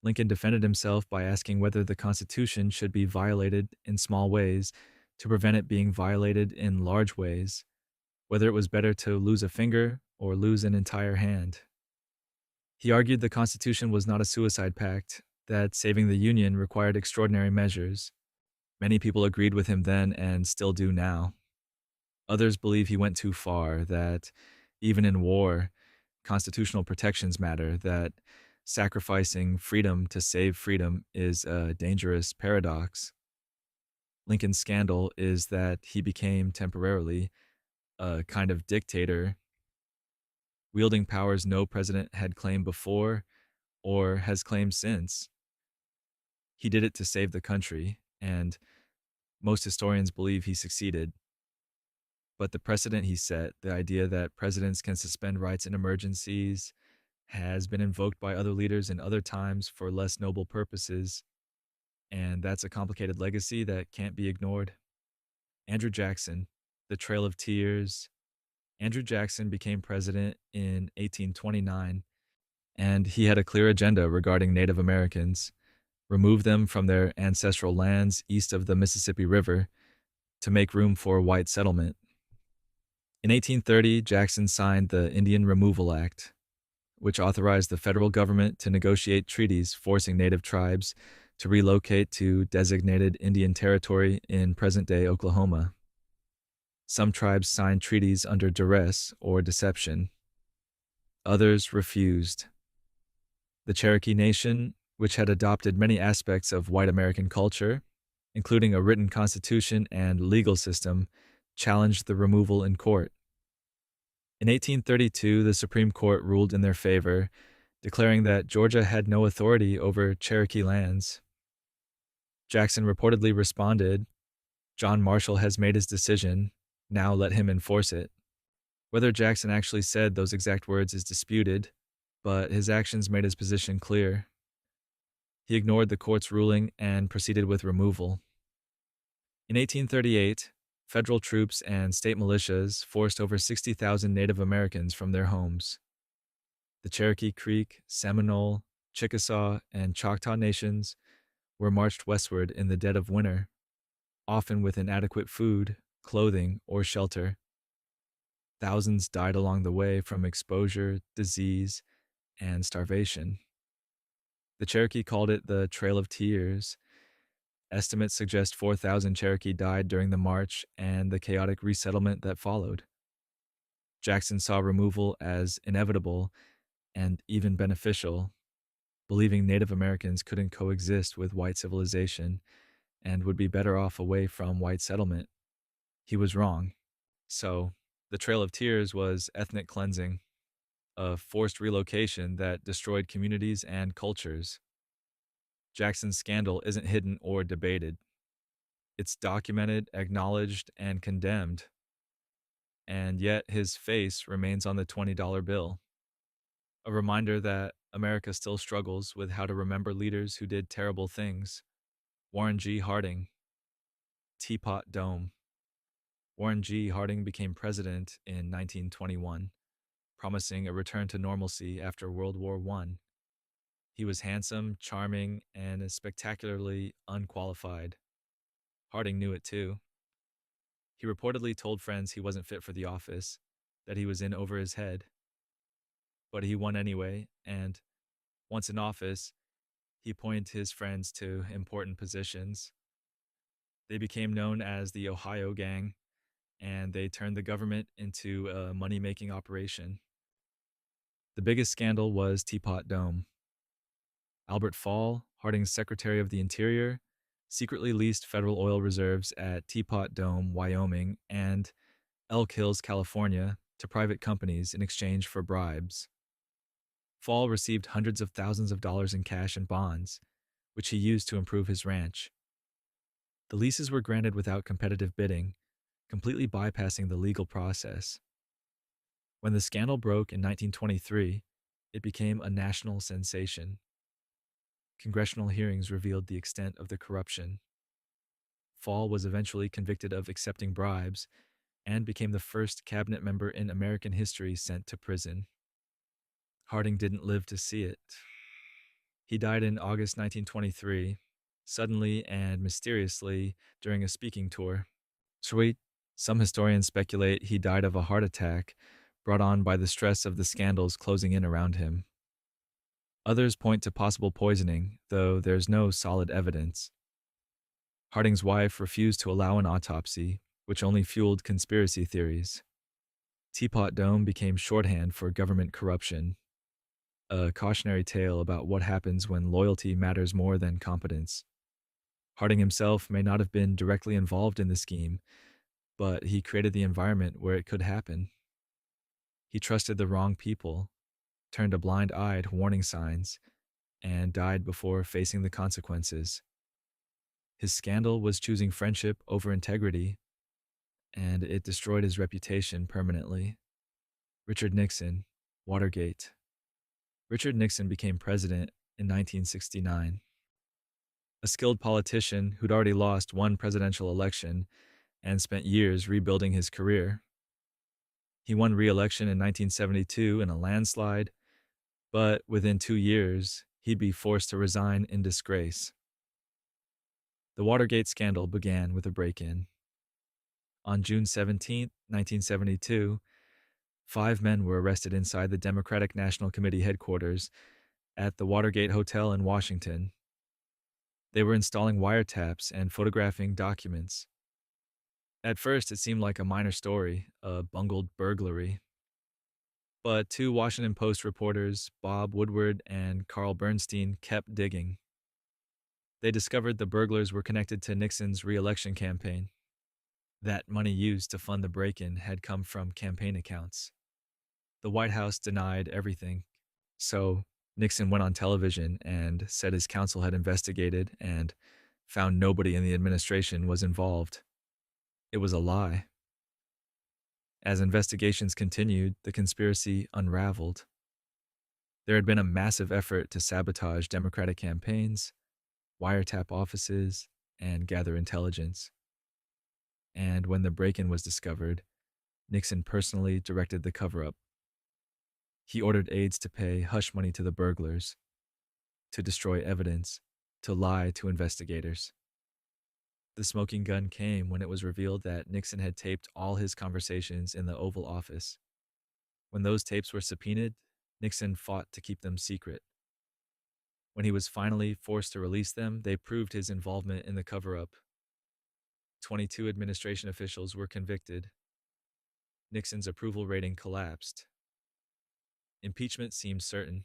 Lincoln defended himself by asking whether the Constitution should be violated in small ways to prevent it being violated in large ways, whether it was better to lose a finger or lose an entire hand. He argued the Constitution was not a suicide pact, that saving the Union required extraordinary measures. Many people agreed with him then and still do now. Others believe he went too far, that even in war, constitutional protections matter, that sacrificing freedom to save freedom is a dangerous paradox. Lincoln's scandal is that he became temporarily a kind of dictator, wielding powers no president had claimed before or has claimed since. He did it to save the country, and most historians believe he succeeded. But the precedent he set, the idea that presidents can suspend rights in emergencies, has been invoked by other leaders in other times for less noble purposes, and that's a complicated legacy that can't be ignored. Andrew Jackson, the Trail of Tears. Andrew Jackson became president in 1829, and he had a clear agenda regarding Native Americans: remove them from their ancestral lands east of the Mississippi River to make room for white settlement. In 1830, Jackson signed the Indian Removal Act, which authorized the federal government to negotiate treaties forcing Native tribes to relocate to designated Indian territory in present-day Oklahoma. Some tribes signed treaties under duress or deception. Others refused. The Cherokee Nation, which had adopted many aspects of white American culture, including a written constitution and legal system, challenged the removal in court. In 1832, the Supreme Court ruled in their favor, declaring that Georgia had no authority over Cherokee lands. Jackson reportedly responded, "John Marshall has made his decision, now let him enforce it." Whether Jackson actually said those exact words is disputed, but his actions made his position clear. He ignored the court's ruling and proceeded with removal. In 1838, federal troops and state militias forced over 60,000 Native Americans from their homes. The Cherokee Creek, Seminole, Chickasaw, and Choctaw nations were marched westward in the dead of winter, often with inadequate food, clothing, or shelter. Thousands died along the way from exposure, disease, and starvation. The Cherokee called it the Trail of Tears. Estimates suggest 4,000 Cherokee died during the march and the chaotic resettlement that followed. Jackson saw removal as inevitable and even beneficial, believing Native Americans couldn't coexist with white civilization and would be better off away from white settlement. He was wrong. So, the Trail of Tears was ethnic cleansing, a forced relocation that destroyed communities and cultures. Jackson's scandal isn't hidden or debated. It's documented, acknowledged, and condemned. And yet his face remains on the $20 bill. A reminder that America still struggles with how to remember leaders who did terrible things. Warren G. Harding, Teapot Dome. Warren G. Harding became president in 1921, promising a return to normalcy after World War I. He was handsome, charming, and spectacularly unqualified. Harding knew it too. He reportedly told friends he wasn't fit for the office, that he was in over his head. But he won anyway, and once in office, he appointed his friends to important positions. They became known as the Ohio Gang, and they turned the government into a money-making operation. The biggest scandal was Teapot Dome. Albert Fall, Harding's Secretary of the Interior, secretly leased federal oil reserves at Teapot Dome, Wyoming, and Elk Hills, California, to private companies in exchange for bribes. Fall received hundreds of thousands of dollars in cash and bonds, which he used to improve his ranch. The leases were granted without competitive bidding, completely bypassing the legal process. When the scandal broke in 1923, it became a national sensation. Congressional hearings revealed the extent of the corruption. Fall was eventually convicted of accepting bribes and became the first cabinet member in American history sent to prison. Harding didn't live to see it. He died in August 1923, suddenly and mysteriously during a speaking tour. Sweet. Some historians speculate he died of a heart attack brought on by the stress of the scandals closing in around him. Others point to possible poisoning, though there's no solid evidence. Harding's wife refused to allow an autopsy, which only fueled conspiracy theories. Teapot Dome became shorthand for government corruption, a cautionary tale about what happens when loyalty matters more than competence. Harding himself may not have been directly involved in the scheme, but he created the environment where it could happen. He trusted the wrong people, turned a blind eye to warning signs, and died before facing the consequences. His scandal was choosing friendship over integrity, and it destroyed his reputation permanently. Richard Nixon, Watergate. Richard Nixon became president in 1969. A skilled politician who'd already lost one presidential election and spent years rebuilding his career. He won re-election in 1972 in a landslide, but within 2 years, he'd be forced to resign in disgrace. The Watergate scandal began with a break-in. On June 17, 1972, 5 men were arrested inside the Democratic National Committee headquarters at the Watergate Hotel in Washington. They were installing wiretaps and photographing documents. At first, it seemed like a minor story, a bungled burglary. But 2 Washington Post reporters, Bob Woodward and Carl Bernstein, kept digging. They discovered the burglars were connected to Nixon's re-election campaign. That money used to fund the break-in had come from campaign accounts. The White House denied everything, so Nixon went on television and said his counsel had investigated and found nobody in the administration was involved. It was a lie. As investigations continued, the conspiracy unraveled. There had been a massive effort to sabotage Democratic campaigns, wiretap offices, and gather intelligence. And when the break in was discovered, Nixon personally directed the cover up. He ordered aides to pay hush money to the burglars, to destroy evidence, to lie to investigators. The smoking gun came when it was revealed that Nixon had taped all his conversations in the Oval Office. When those tapes were subpoenaed, Nixon fought to keep them secret. When he was finally forced to release them, they proved his involvement in the cover up. 22 administration officials were convicted. Nixon's approval rating collapsed. Impeachment seemed certain.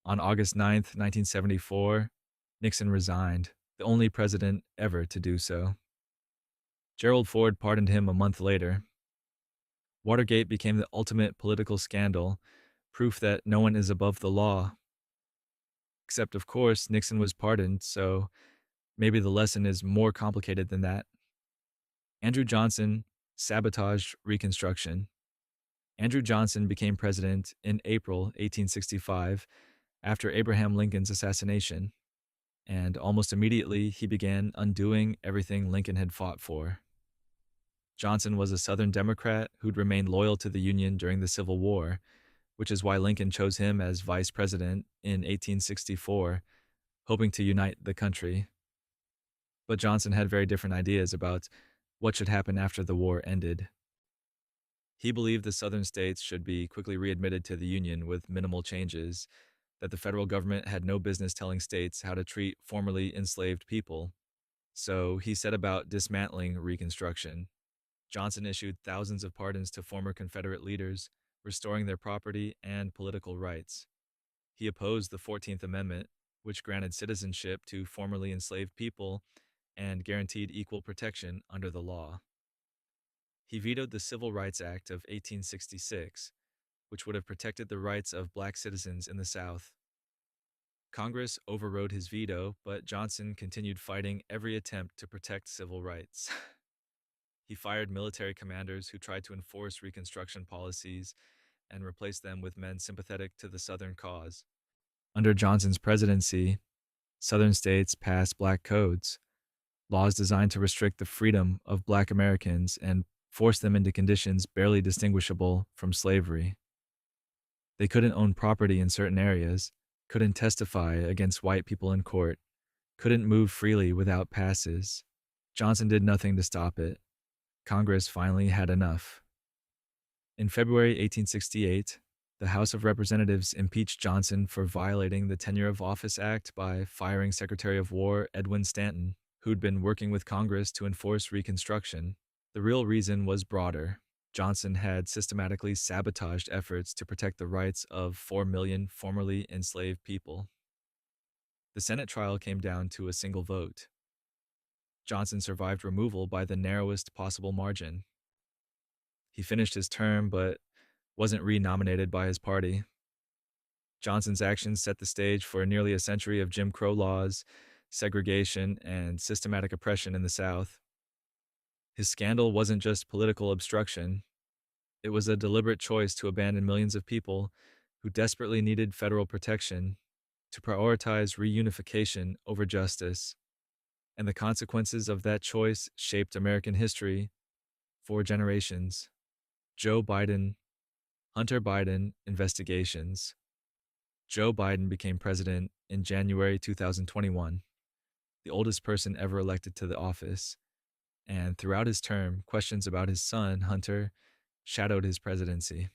On August 9th, 1974, Nixon resigned, the only president ever to do so. Gerald Ford pardoned him a month later. Watergate became the ultimate political scandal, proof that no one is above the law. Except, of course, Nixon was pardoned, so maybe the lesson is more complicated than that. Andrew Johnson sabotaged Reconstruction. Andrew Johnson became president in April 1865 after Abraham Lincoln's assassination, and almost immediately he began undoing everything Lincoln had fought for. Johnson was a Southern Democrat who'd remained loyal to the Union during the Civil War, which is why Lincoln chose him as vice president in 1864, hoping to unite the country. But Johnson had very different ideas about what should happen after the war ended. He believed the Southern states should be quickly readmitted to the Union with minimal changes, that the federal government had no business telling states how to treat formerly enslaved people. So he set about dismantling Reconstruction. Johnson issued thousands of pardons to former Confederate leaders, restoring their property and political rights. He opposed the 14th Amendment, which granted citizenship to formerly enslaved people and guaranteed equal protection under the law. He vetoed the Civil Rights Act of 1866, which would have protected the rights of black citizens in the South. Congress overrode his veto, but Johnson continued fighting every attempt to protect civil rights. He fired military commanders who tried to enforce Reconstruction policies and replaced them with men sympathetic to the Southern cause. Under Johnson's presidency, Southern states passed black codes, laws designed to restrict the freedom of black Americans and force them into conditions barely distinguishable from slavery. They couldn't own property in certain areas, couldn't testify against white people in court, couldn't move freely without passes. Johnson did nothing to stop it. Congress finally had enough. In February 1868, the House of Representatives impeached Johnson for violating the Tenure of Office Act by firing Secretary of War Edwin Stanton, who'd been working with Congress to enforce Reconstruction. The real reason was broader. Johnson had systematically sabotaged efforts to protect the rights of 4 million formerly enslaved people. The Senate trial came down to a single vote. Johnson survived removal by the narrowest possible margin. He finished his term, but wasn't re-nominated by his party. Johnson's actions set the stage for nearly a century of Jim Crow laws, segregation, and systematic oppression in the South. His scandal wasn't just political obstruction. It was a deliberate choice to abandon millions of people who desperately needed federal protection, to prioritize reunification over justice. And the consequences of that choice shaped American history for generations. Joe Biden, Hunter Biden investigations. Joe Biden became president in January 2021, the oldest person ever elected to the office. And throughout his term, questions about his son, Hunter, shadowed his presidency.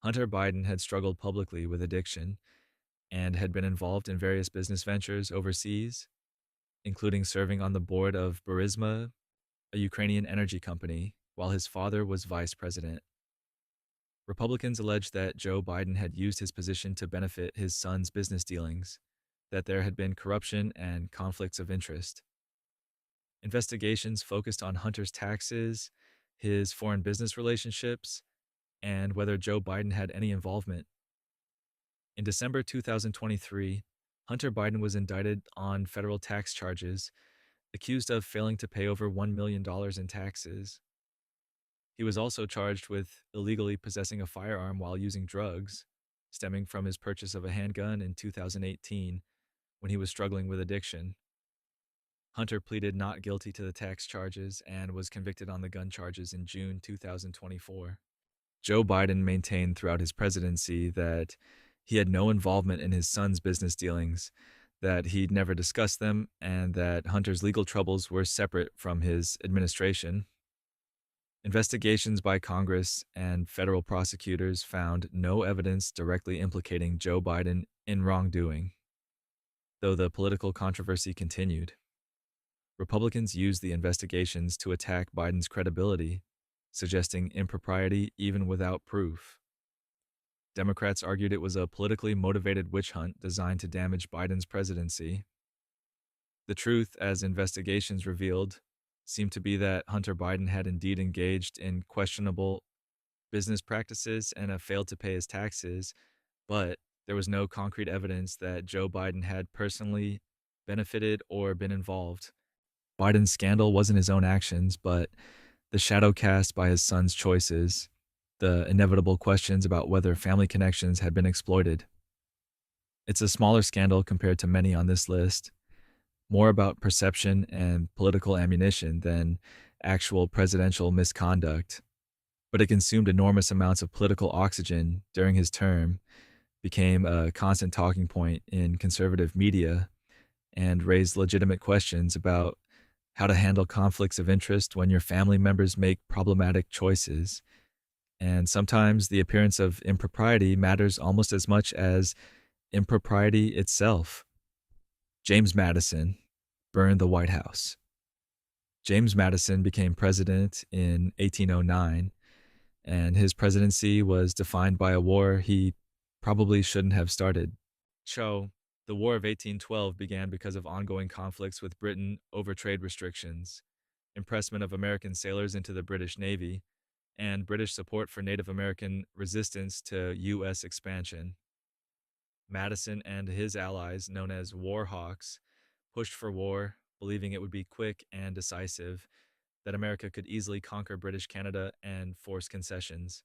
Hunter Biden had struggled publicly with addiction and had been involved in various business ventures overseas, including serving on the board of Burisma, a Ukrainian energy company, while his father was vice president. Republicans alleged that Joe Biden had used his position to benefit his son's business dealings, that there had been corruption and conflicts of interest. Investigations focused on Hunter's taxes, his foreign business relationships, and whether Joe Biden had any involvement. In December 2023, Hunter Biden was indicted on federal tax charges, accused of failing to pay over $1 million in taxes. He was also charged with illegally possessing a firearm while using drugs. stemming from his purchase of a handgun in 2018 when he was struggling with addiction. Hunter pleaded not guilty to the tax charges and was convicted on the gun charges in June 2024. Joe Biden maintained throughout his presidency that he had no involvement in his son's business dealings, that he'd never discussed them, and that Hunter's legal troubles were separate from his administration. Investigations by Congress and federal prosecutors found no evidence directly implicating Joe Biden in wrongdoing, though the political controversy continued. Republicans used the investigations to attack Biden's credibility, suggesting impropriety even without proof. Democrats argued it was a politically motivated witch hunt designed to damage Biden's presidency. The truth, as investigations revealed, seemed to be that Hunter Biden had indeed engaged in questionable business practices and failed to pay his taxes, but there was no concrete evidence that Joe Biden had personally benefited or been involved. Biden's scandal wasn't his own actions, but the shadow cast by his son's choices, the inevitable questions about whether family connections had been exploited. It's a smaller scandal compared to many on this list, more about perception and political ammunition than actual presidential misconduct, but it consumed enormous amounts of political oxygen during his term, became a constant talking point in conservative media, and raised legitimate questions about how to handle conflicts of interest when your family members make problematic choices. And sometimes the appearance of impropriety matters almost as much as impropriety itself. James Madison burned the White House. James Madison became president in 1809, and his presidency was defined by a war he probably shouldn't have started. The War of 1812 began because of ongoing conflicts with Britain over trade restrictions, impressment of American sailors into the British Navy, and British support for Native American resistance to U.S. expansion. Madison and his allies, known as war hawks, pushed for war, believing it would be quick and decisive, that America could easily conquer British Canada and force concessions.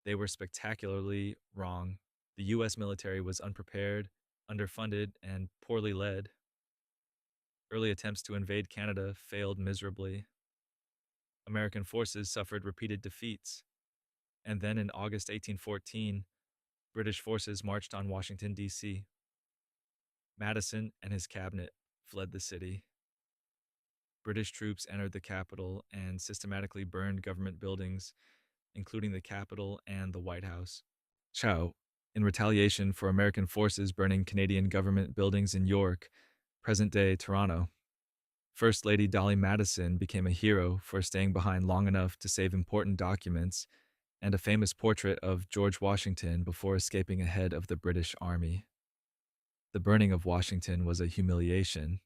They were spectacularly wrong. The U.S. military was unprepared, underfunded, and poorly led. Early attempts to invade Canada failed miserably. American forces suffered repeated defeats. And then in August 1814, British forces marched on Washington, D.C. Madison and his cabinet fled the city. British troops entered the capital and systematically burned government buildings, including the Capitol and the White House. In retaliation for American forces burning Canadian government buildings in York, present-day Toronto, First Lady Dolly Madison became a hero for staying behind long enough to save important documents and a famous portrait of George Washington before escaping ahead of the British Army. The burning of Washington was a humiliation,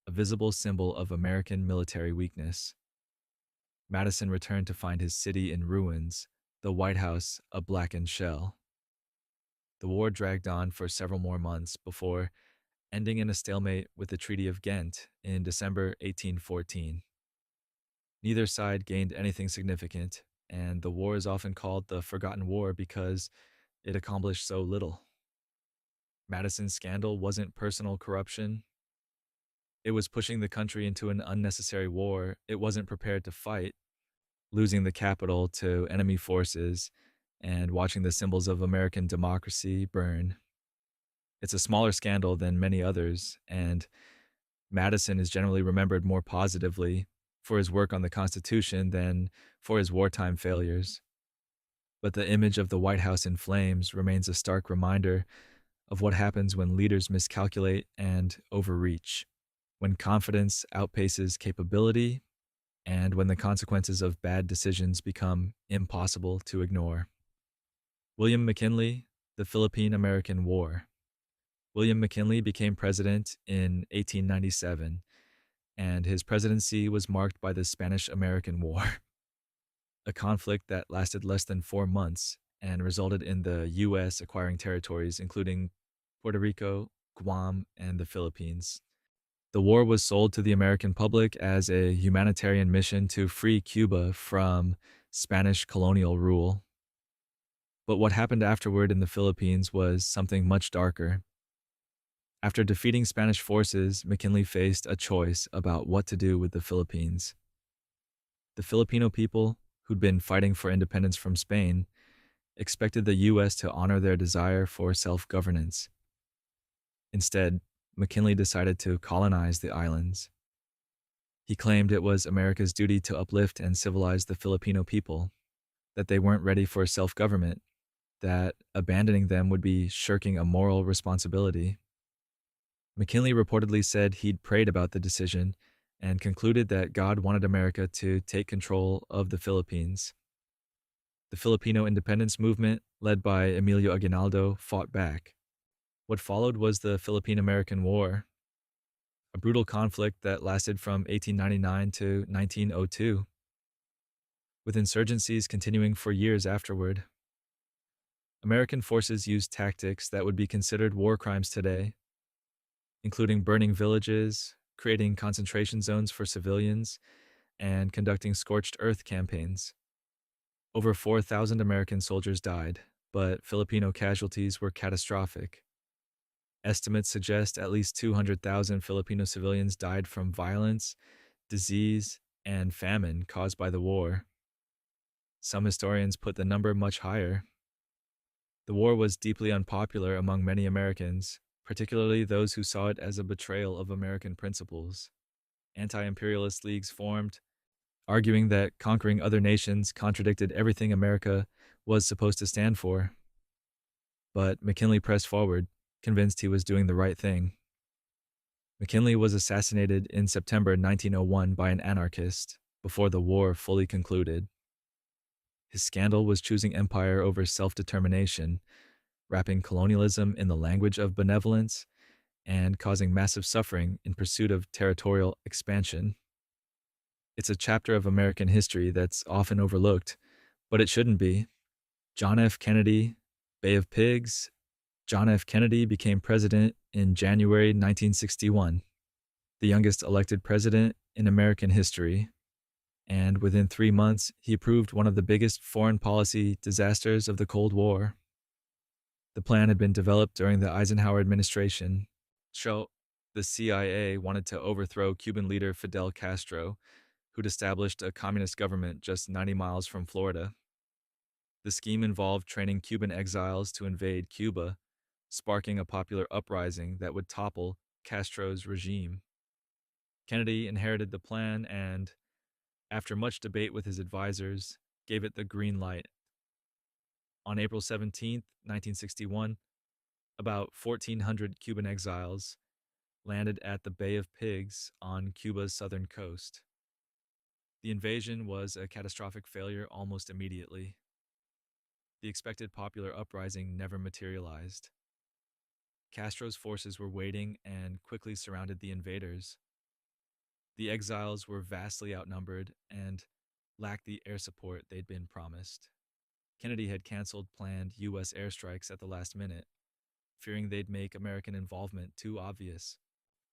a visible symbol of American military weakness. Madison returned to find his city in ruins, the White House a blackened shell. The war dragged on for several more months before ending in a stalemate with the Treaty of Ghent in December 1814. Neither side gained anything significant, and the war is often called the Forgotten War because it accomplished so little. Madison's scandal wasn't personal corruption. It was pushing the country into an unnecessary war it wasn't prepared to fight, losing the capital to enemy forces, and watching the symbols of American democracy burn. It's a smaller scandal than many others, and Madison is generally remembered more positively for his work on the Constitution than for his wartime failures. But the image of the White House in flames remains a stark reminder of what happens when leaders miscalculate and overreach, when confidence outpaces capability, and when the consequences of bad decisions become impossible to ignore. William McKinley, the Philippine-American War. William McKinley became president in 1897, and his presidency was marked by the Spanish-American War, a conflict that lasted less than 4 months and resulted in the U.S. acquiring territories including Puerto Rico, Guam, and the Philippines. The war was sold to the American public as a humanitarian mission to free Cuba from Spanish colonial rule. But what happened afterward in the Philippines was something much darker. After defeating Spanish forces, McKinley faced a choice about what to do with the Philippines. The Filipino people, who'd been fighting for independence from Spain, expected the U.S. to honor their desire for self governance. Instead, McKinley decided to colonize the islands. He claimed it was America's duty to uplift and civilize the Filipino people, that they weren't ready for self government, that abandoning them would be shirking a moral responsibility. McKinley reportedly said he'd prayed about the decision and concluded that God wanted America to take control of the Philippines. The Filipino independence movement, led by Emilio Aguinaldo, fought back. What followed was the Philippine-American War, a brutal conflict that lasted from 1899 to 1902, with insurgencies continuing for years afterward. American forces used tactics that would be considered war crimes today, including burning villages, creating concentration zones for civilians, and conducting scorched earth campaigns. Over 4,000 American soldiers died, but Filipino casualties were catastrophic. Estimates suggest at least 200,000 Filipino civilians died from violence, disease, and famine caused by the war. Some historians put the number much higher. The war was deeply unpopular among many Americans, particularly those who saw it as a betrayal of American principles. Anti-imperialist leagues formed, arguing that conquering other nations contradicted everything America was supposed to stand for. But McKinley pressed forward, convinced he was doing the right thing. McKinley was assassinated in September 1901 by an anarchist, before the war fully concluded. His scandal was choosing empire over self-determination, wrapping colonialism in the language of benevolence, and causing massive suffering in pursuit of territorial expansion. It's a chapter of American history that's often overlooked, but it shouldn't be. John F. Kennedy, Bay of Pigs. John F. Kennedy became president in January 1961, the youngest elected president in American history, and within 3 months, he approved one of the biggest foreign policy disasters of the Cold War. The plan had been developed during the Eisenhower administration. So, the CIA wanted to overthrow Cuban leader Fidel Castro, who'd established a communist government just 90 miles from Florida. The scheme involved training Cuban exiles to invade Cuba, sparking a popular uprising that would topple Castro's regime. Kennedy inherited the plan and, after much debate with his advisors, gave it the green light. On April 17, 1961, about 1,400 Cuban exiles landed at the Bay of Pigs on Cuba's southern coast. The invasion was a catastrophic failure almost immediately. The expected popular uprising never materialized. Castro's forces were waiting and quickly surrounded the invaders. The exiles were vastly outnumbered and lacked the air support they'd been promised. Kennedy had canceled planned U.S. airstrikes at the last minute, fearing they'd make American involvement too obvious.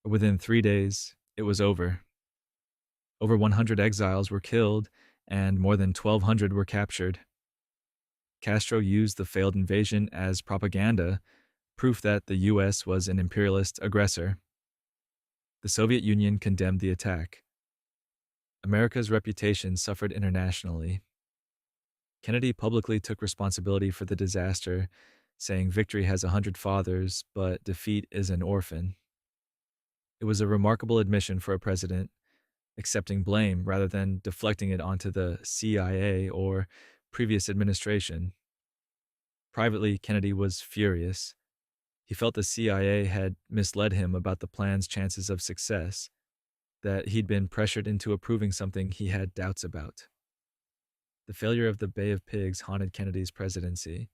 Within 3 days, it was over. Over 100 exiles were killed, and more than 1,200 were captured. Castro used the failed invasion as propaganda, proof that the U.S. was an imperialist aggressor. The Soviet Union condemned the attack. America's reputation suffered internationally. Kennedy publicly took responsibility for the disaster, saying victory has 100 fathers, but defeat is an orphan. It was a remarkable admission for a president, accepting blame rather than deflecting it onto the CIA or previous administration. Privately, Kennedy was furious. He felt the CIA had misled him about the plan's chances of success, that he'd been pressured into approving something he had doubts about. The failure of the Bay of Pigs haunted Kennedy's presidency.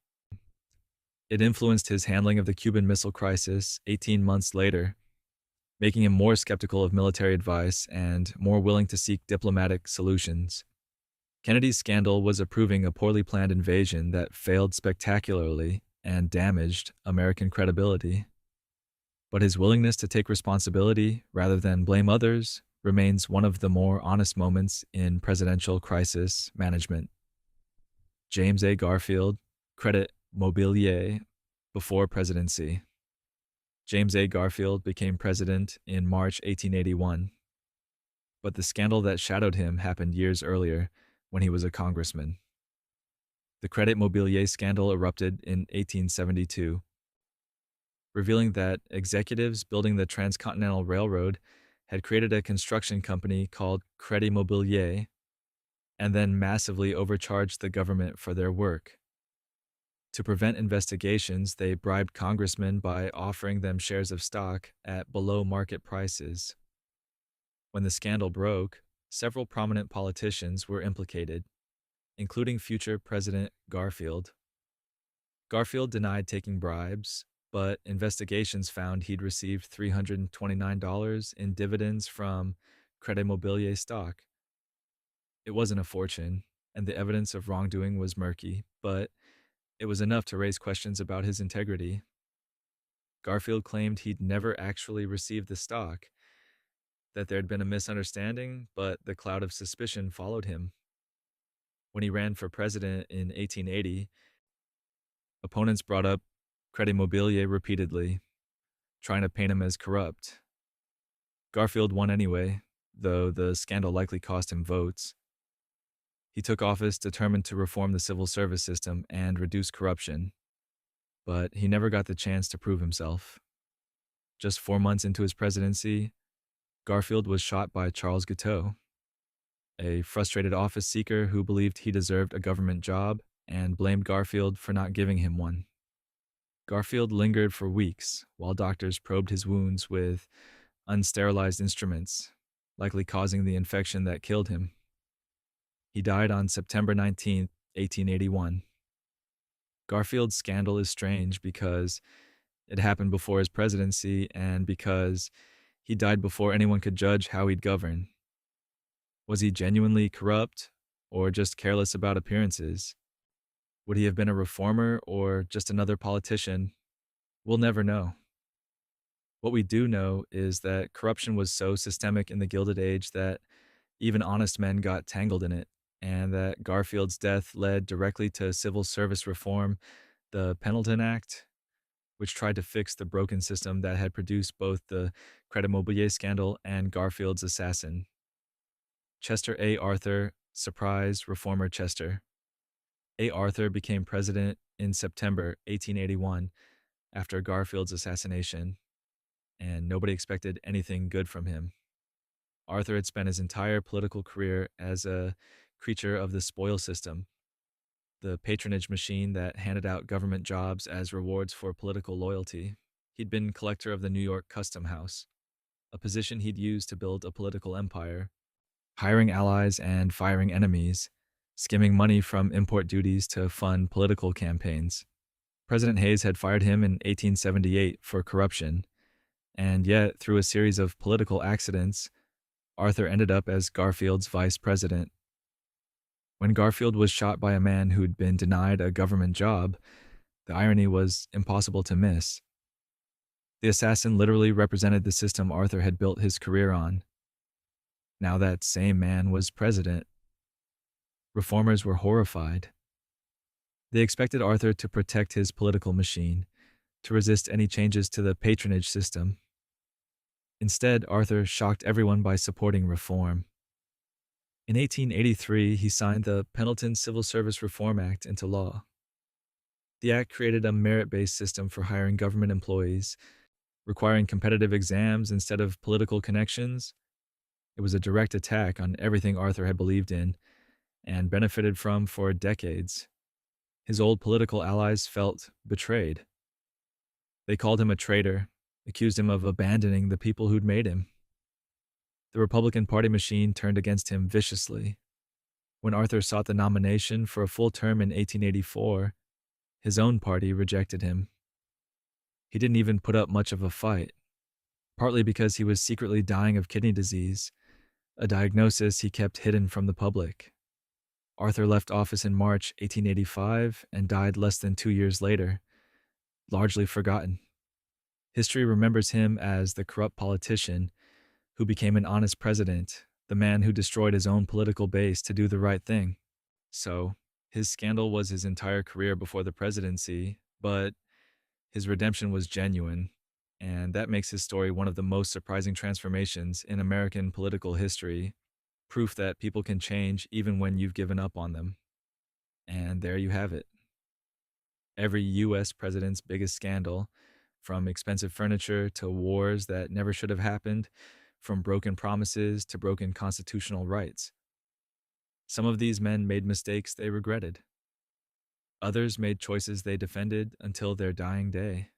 It influenced his handling of the Cuban Missile Crisis 18 months later, making him more skeptical of military advice and more willing to seek diplomatic solutions. Kennedy's scandal was approving a poorly planned invasion that failed spectacularly and damaged American credibility. But his willingness to take responsibility rather than blame others remains one of the more honest moments in presidential crisis management. James A. Garfield, Credit Mobilier before presidency. James A. Garfield became president in March 1881, but the scandal that shadowed him happened years earlier when he was a congressman. The Credit Mobilier scandal erupted in 1872, revealing that executives building the Transcontinental Railroad had created a construction company called Credit Mobilier and then massively overcharged the government for their work. To prevent investigations, they bribed congressmen by offering them shares of stock at below market prices. When the scandal broke, several prominent politicians were implicated, including future President Garfield. Garfield denied taking bribes, but investigations found he'd received $329 in dividends from Credit Mobilier stock. It wasn't a fortune, and the evidence of wrongdoing was murky, but it was enough to raise questions about his integrity. Garfield claimed he'd never actually received the stock, that there had been a misunderstanding, but the cloud of suspicion followed him. When he ran for president in 1880, opponents brought up Credit Mobilier repeatedly, trying to paint him as corrupt. Garfield won anyway, though the scandal likely cost him votes. He took office determined to reform the civil service system and reduce corruption, but he never got the chance to prove himself. Just 4 months into his presidency, Garfield was shot by Charles Guiteau, a frustrated office seeker who believed he deserved a government job and blamed Garfield for not giving him one. Garfield lingered for weeks while doctors probed his wounds with unsterilized instruments, likely causing the infection that killed him. He died on September 19, 1881. Garfield's scandal is strange because it happened before his presidency and because he died before anyone could judge how he'd govern. Was he genuinely corrupt or just careless about appearances? Would he have been a reformer or just another politician? We'll never know. What we do know is that corruption was so systemic in the Gilded Age that even honest men got tangled in it, and that Garfield's death led directly to civil service reform, the Pendleton Act, which tried to fix the broken system that had produced both the Credit Mobilier scandal and Garfield's assassin. Chester A. Arthur, surprise reformer Chester. A. Arthur became president in September 1881 after Garfield's assassination, and nobody expected anything good from him. Arthur had spent his entire political career as a creature of the spoil system, the patronage machine that handed out government jobs as rewards for political loyalty. He'd been collector of the New York Custom House, a position he'd used to build a political empire, hiring allies and firing enemies, skimming money from import duties to fund political campaigns. President Hayes had fired him in 1878 for corruption, and yet, through a series of political accidents, Arthur ended up as Garfield's vice president. When Garfield was shot by a man who'd been denied a government job, the irony was impossible to miss. The assassin literally represented the system Arthur had built his career on. Now that same man was president. Reformers were horrified. They expected Arthur to protect his political machine, to resist any changes to the patronage system. Instead, Arthur shocked everyone by supporting reform. In 1883, he signed the Pendleton Civil Service Reform Act into law. The act created a merit-based system for hiring government employees, requiring competitive exams instead of political connections. It was a direct attack on everything Arthur had believed in and benefited from for decades. His old political allies felt betrayed. They called him a traitor, accused him of abandoning the people who'd made him. The Republican Party machine turned against him viciously. When Arthur sought the nomination for a full term in 1884, his own party rejected him. He didn't even put up much of a fight, partly because he was secretly dying of kidney disease, a diagnosis he kept hidden from the public. Arthur left office in March 1885 and died less than 2 years later, largely forgotten. History remembers him as the corrupt politician who became an honest president, the man who destroyed his own political base to do the right thing. So, His scandal was his entire career before the presidency, but his redemption was genuine, and that makes his story one of the most surprising transformations in American political history, proof that people can change even when you've given up on them. And there you have it. Every US president's biggest scandal, from expensive furniture to wars that never should have happened, from broken promises to broken constitutional rights. Some of these men made mistakes they regretted. Others made choices they defended until their dying day.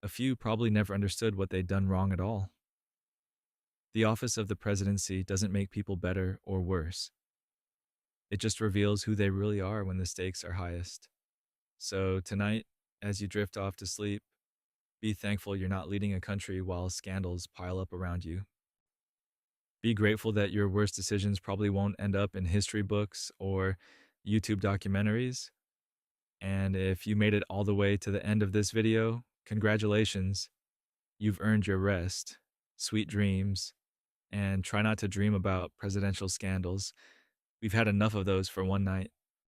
A few probably never understood what they'd done wrong at all. The office of the presidency doesn't make people better or worse. It just reveals who they really are when the stakes are highest. So tonight, as you drift off to sleep, be thankful you're not leading a country while scandals pile up around you. Be grateful that your worst decisions probably won't end up in history books or YouTube documentaries. And if you made it all the way to the end of this video, congratulations. You've earned your rest. Sweet dreams. And try not to dream about presidential scandals. We've had enough of those for one night.